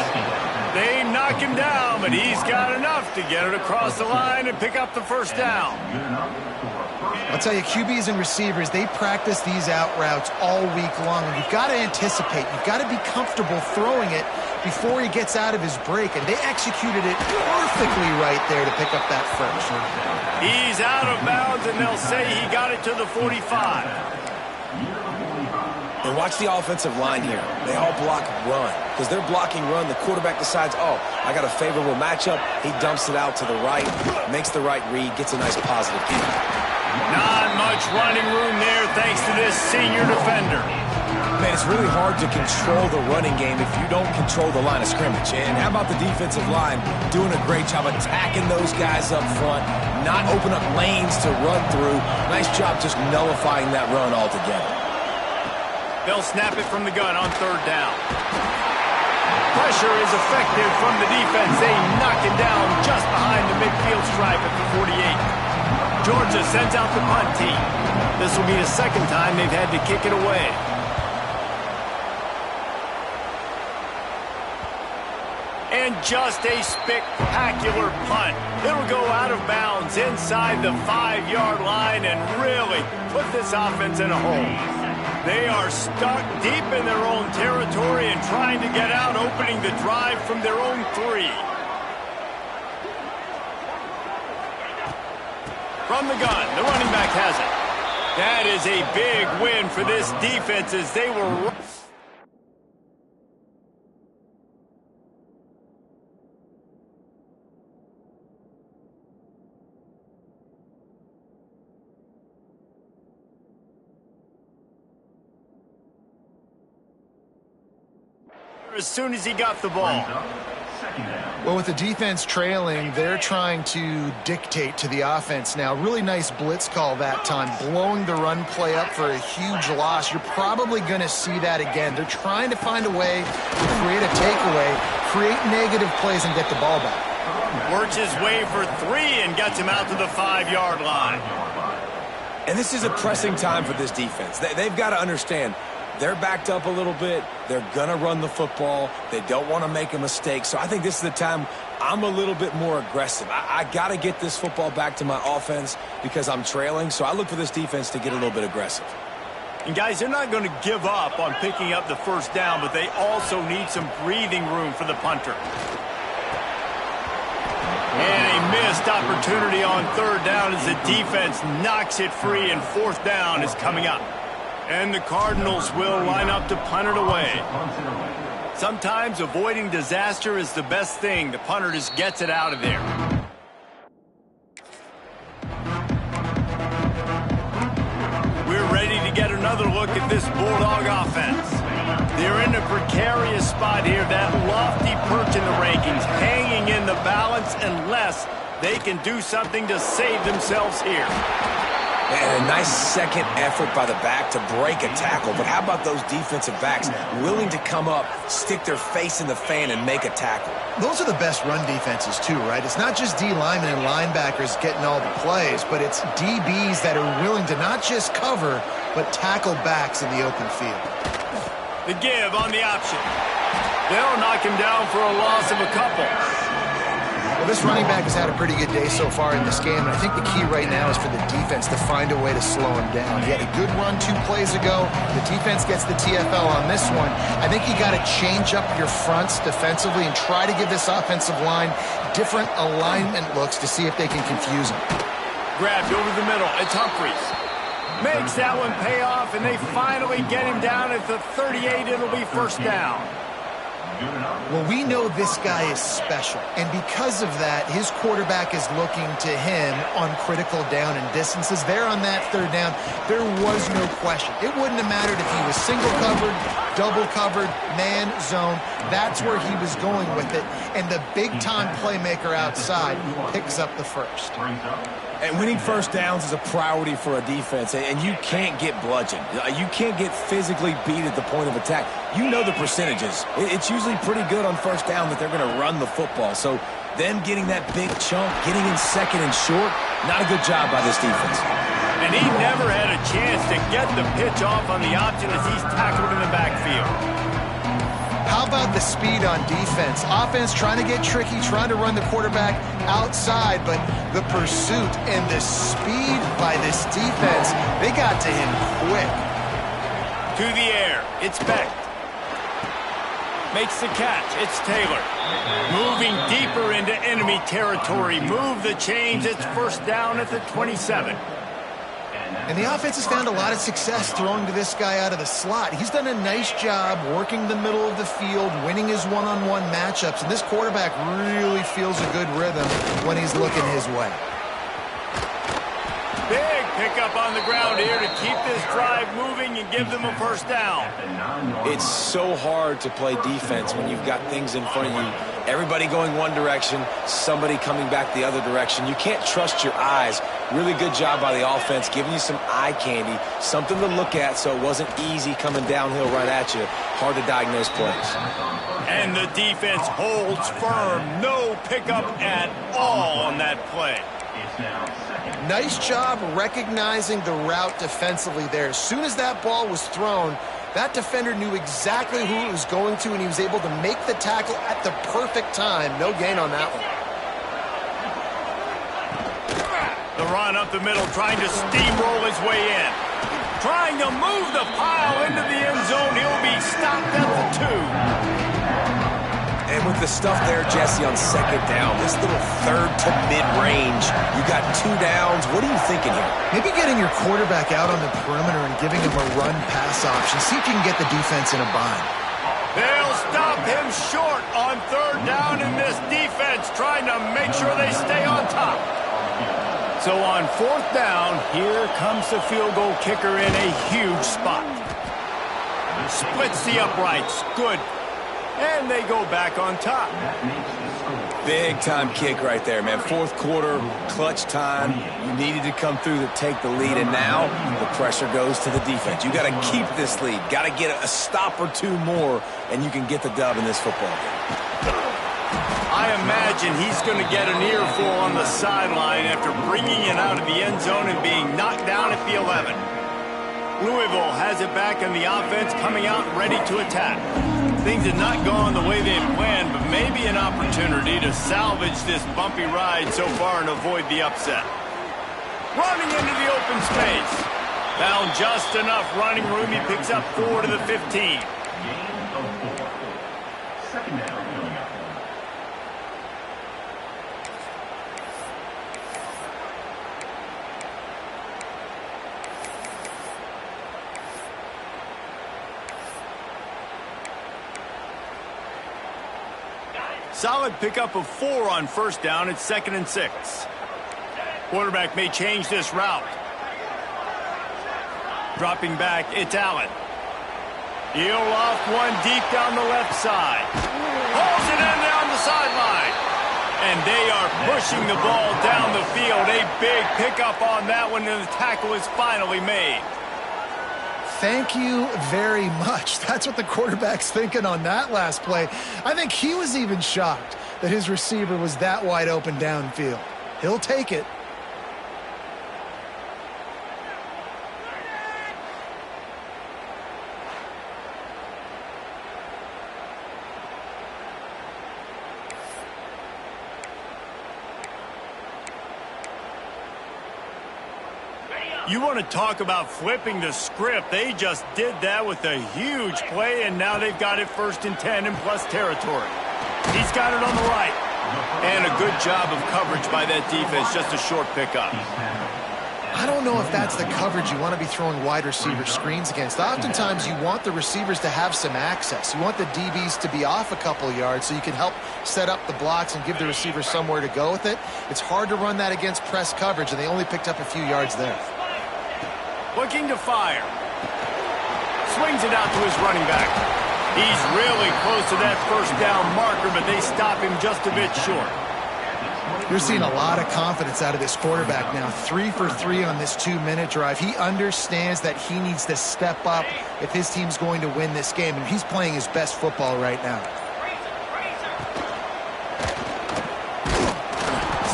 They knock him down, but he's got enough to get it across the line and pick up the 1st down. I'll tell you, QBs and receivers, they practice these out routes all week long. And you've got to anticipate. You've got to be comfortable throwing it before he gets out of his break. And they executed it perfectly right there to pick up that 1st. He's out of bounds, and they'll say he got it to the 45. And watch the offensive line here. They all block run. Because they're blocking run, the quarterback decides, oh, I got a favorable matchup. He dumps it out to the right, makes the right read, gets a nice positive gain. Not much running room there thanks to this senior defender. Man, it's really hard to control the running game if you don't control the line of scrimmage. And how about the defensive line doing a great job attacking those guys up front, not open up lanes to run through. Nice job just nullifying that run altogether. They'll snap it from the gun on third down. Pressure is effective from the defense. They knock it down just behind the midfield stripe at the 48. Georgia sends out the punt team. This will be the second time they've had to kick it away. And just a spectacular punt. It'll go out of bounds inside the 5-yard line and really put this offense in a hole. They are stuck deep in their own territory and trying to get out, opening the drive from their own 3. From the gun, the running back has it. That is a big win for this defense as they were... as soon as he got the ball. Well, with the defense trailing, they're trying to dictate to the offense now. Really nice blitz call that time, blowing the run play up for a huge loss. You're probably going to see that again. They're trying to find a way to create a takeaway, create negative plays, and get the ball back. Works his way for 3 and gets him out to the 5-yard line. And this is a pressing time for this defense. They've got to understand, they're backed up a little bit. They're going to run the football. They don't want to make a mistake. So I think this is the time I'm a little bit more aggressive. I got to get this football back to my offense because I'm trailing. So I look for this defense to get a little bit aggressive. And guys, they're not going to give up on picking up the first down, but they also need some breathing room for the punter. And a missed opportunity on third down as the defense knocks it free, and fourth down is coming up. And the Cardinals will line up to punt it away. Sometimes avoiding disaster is the best thing. The punter just gets it out of there. We're ready to get another look at this Bulldog offense. They're in a precarious spot here, that lofty perch in the rankings, hanging in the balance unless they can do something to save themselves here. And a nice second effort by the back to break a tackle. But how about those defensive backs willing to come up, stick their face in the fan, and make a tackle? Those are the best run defenses, too, right? It's not just D linemen and linebackers getting all the plays, but it's DBs that are willing to not just cover, but tackle backs in the open field. The give on the option. They'll knock him down for a loss of a couple. Well, this running back has had a pretty good day so far in this game, and I think the key right now is for the defense to find a way to slow him down. He had a good run 2 plays ago. The defense gets the TFL on this one. I think you got to change up your fronts defensively and try to give this offensive line different alignment looks to see if they can confuse him. Grabbed over the middle. It's Humphries. Makes that one pay off, and they finally get him down at the 38. It'll be first down. Well, we know this guy is special, and because of that, his quarterback is looking to him on critical down and distances. There on that third down, there was no question. It wouldn't have mattered if he was single covered, double covered, man, zone. That's where he was going with it, and the big-time playmaker outside picks up the first. And winning first downs is a priority for a defense, and you can't get bludgeoned. You can't get physically beat at the point of attack. You know the percentages. It's usually pretty good on first down that they're going to run the football. So them getting that big chunk, getting in second and short, not a good job by this defense. And he never had a chance to get the pitch off on the option as he's tackled in the backfield. How about the speed on defense? Offense trying to get tricky, trying to run the quarterback outside, but the pursuit and the speed by this defense, they got to him quick. To the air, it's Beck. Makes the catch, it's Taylor. Moving deeper into enemy territory. Move the chains, it's first down at the 27. And the offense has found a lot of success throwing to this guy out of the slot. He's done a nice job working the middle of the field, winning his one-on-one matchups, and this quarterback really feels a good rhythm when he's looking his way. Big pickup on the ground here to keep this drive moving and give them a first down. It's so hard to play defense when you've got things in front of you. Everybody going one direction, somebody coming back the other direction. You can't trust your eyes. Really good job by the offense, giving you some eye candy, something to look at so it wasn't easy coming downhill right at you. Hard to diagnose plays. And the defense holds firm. No pickup at all on that play. Nice job recognizing the route defensively there. As soon as that ball was thrown, that defender knew exactly who it was going to, and he was able to make the tackle at the perfect time. No gain on that one. The run up the middle, trying to steamroll his way in. Trying to move the pile into the end zone. He'll be stopped at the 2. And with the stuff there, Jesse, on second down, this little third to mid-range, you got 2 downs. What are you thinking here? Maybe getting your quarterback out on the perimeter and giving him a run-pass option. See if you can get the defense in a bind. They'll stop him short on third down in this defense, trying to make sure they stay on top. So on fourth down, here comes the field goal kicker in a huge spot. Splits the uprights. Good. And they go back on top. Big-time kick right there, man. Fourth quarter, clutch time. You needed to come through to take the lead, and now the pressure goes to the defense. You got to keep this lead. Got to get a stop or 2 more, and you can get the dub in this football game. I imagine he's going to get an earful on the sideline after bringing it out of the end zone and being knocked down at the 11. Louisville has it back, and the offense coming out ready to attack. Things have not gone the way they had planned, but maybe an opportunity to salvage this bumpy ride so far and avoid the upset. Running into the open space. Found just enough running room. He picks up 4 to the 15. Gain of 4. Second down coming up. Solid pickup of 4 on first down. It's 2nd and 6. Quarterback may change this route. Dropping back, it's Allen. He'll off one deep down the left side. Hauls it in down the sideline. And they are pushing the ball down the field. A big pickup on that one, and the tackle is finally made. Thank you very much. That's what the quarterback's thinking on that last play. I think he was even shocked that his receiver was that wide open downfield. He'll take it. You want to talk about flipping the script. They just did that with a huge play, and now they've got it 1st and 10 in plus territory. He's got it on the right. And a good job of coverage by that defense, just a short pickup. I don't know if that's the coverage you want to be throwing wide receiver screens against. Oftentimes, you want the receivers to have some access. You want the DBs to be off a couple yards so you can help set up the blocks and give the receiver somewhere to go with it. It's hard to run that against press coverage, and they only picked up a few yards there. Looking to fire. Swings it out to his running back. He's really close to that first down marker, but they stop him just a bit short. You're seeing a lot of confidence out of this quarterback now. 3 for 3 on this 2-minute drive. He understands that he needs to step up if his team's going to win this game, and he's playing his best football right now.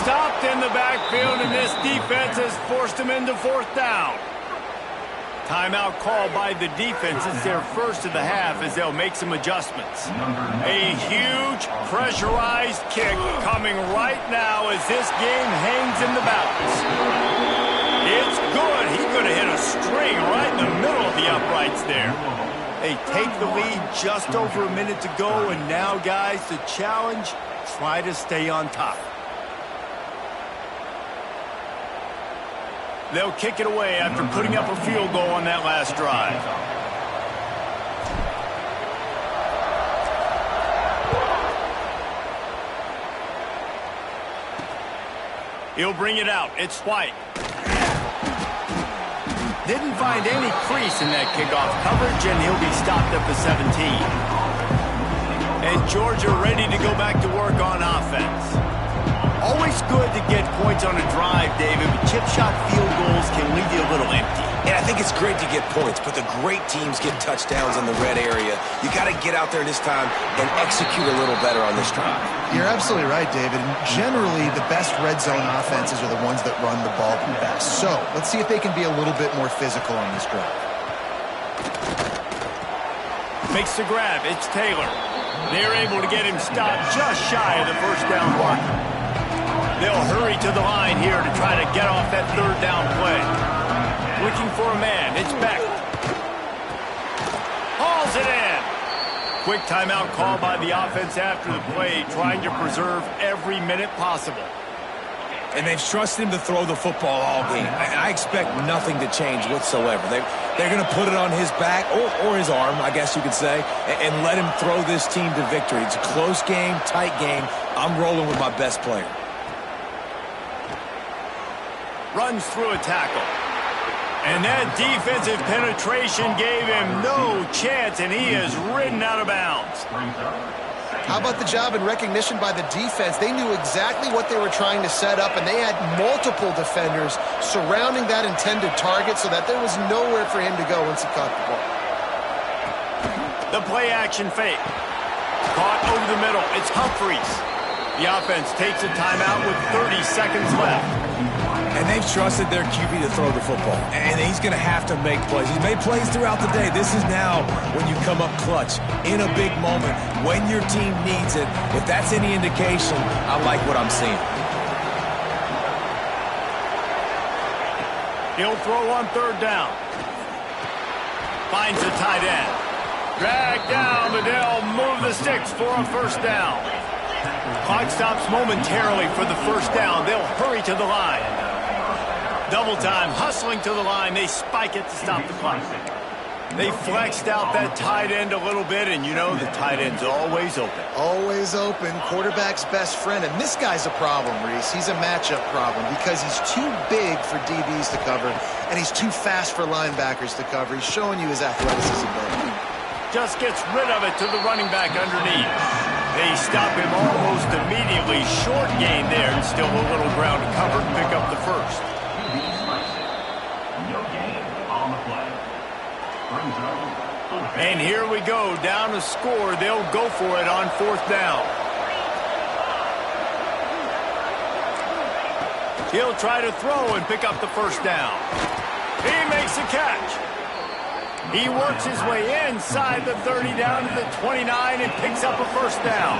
Stopped in the backfield, and this defense has forced him into 4th down. Timeout called by the defense. It's their first of the half as they'll make some adjustments. A huge pressurized kick coming right now as this game hangs in the balance. It's good. He could have hit a string right in the middle of the uprights there. They take the lead, just over a minute to go, and now, guys, the challenge, try to stay on top. They'll kick it away after putting up a field goal on that last drive. He'll bring it out. It's White. Didn't find any crease in that kickoff coverage, and he'll be stopped at the 17. And Georgia ready to go back to work on offense. Always good to get points on a drive, David, but chip shot field goals can leave you a little empty. Yeah, I think it's great to get points, but the great teams get touchdowns in the red area. You got to get out there this time and execute a little better on this drive. You're absolutely right, David. And generally, the best red zone offenses are the ones that run the ball the best. So let's see if they can be a little bit more physical on this drive. Makes the grab. It's Taylor. They're able to get him stopped just shy of the first down marker. They'll hurry to the line here to try to get off that third down play. Looking for a man. It's Beck. Hauls it in. Quick timeout call by the offense after the play, trying to preserve every minute possible. And they've trusted him to throw the football all game. I expect nothing to change whatsoever. They're going to put it on his back, or his arm, I guess you could say, and let him throw this team to victory. It's a close game, tight game. I'm rolling with my best player. Runs through a tackle. And that defensive penetration gave him no chance, and he is ridden out of bounds. How about the job and recognition by the defense? They knew exactly what they were trying to set up, and they had multiple defenders surrounding that intended target so that there was nowhere for him to go once he caught the ball. The play action fake. Caught over the middle. It's Humphries. The offense takes a timeout with 30 seconds left. And they've trusted their QB to throw the football. And he's going to have to make plays. He's made plays throughout the day. This is now when you come up clutch in a big moment when your team needs it. If that's any indication, I like what I'm seeing. He'll throw on third down. Finds the tight end. Drag down, but they'll move the sticks for a first down. Clock stops momentarily for the first down. They'll hurry to the line. Double time, hustling to the line. They spike it to stop the clock. They flexed out that tight end a little bit, and you know the tight end's always open. Always open, quarterback's best friend. And this guy's a problem, Reese. He's a matchup problem because he's too big for DBs to cover, and he's too fast for linebackers to cover. He's showing you his athleticism there. Just gets rid of it to the running back underneath. They stop him almost immediately. Short gain there, and still a little ground to cover and pick up the first. No gain on the play. Brings up. And here we go, down to score. They'll go for it on fourth down. He'll try to throw and pick up the first down. He makes the catch. He works his way inside the 30 down to the 29 and picks up a first down.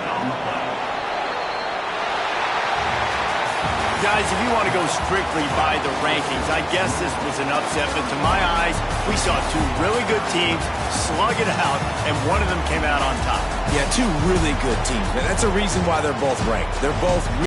Guys, if you want to go strictly by the rankings, I guess this was an upset, but to my eyes, we saw two really good teams slug it out, and one of them came out on top. Yeah, two really good teams. And that's a reason why they're both ranked. They're both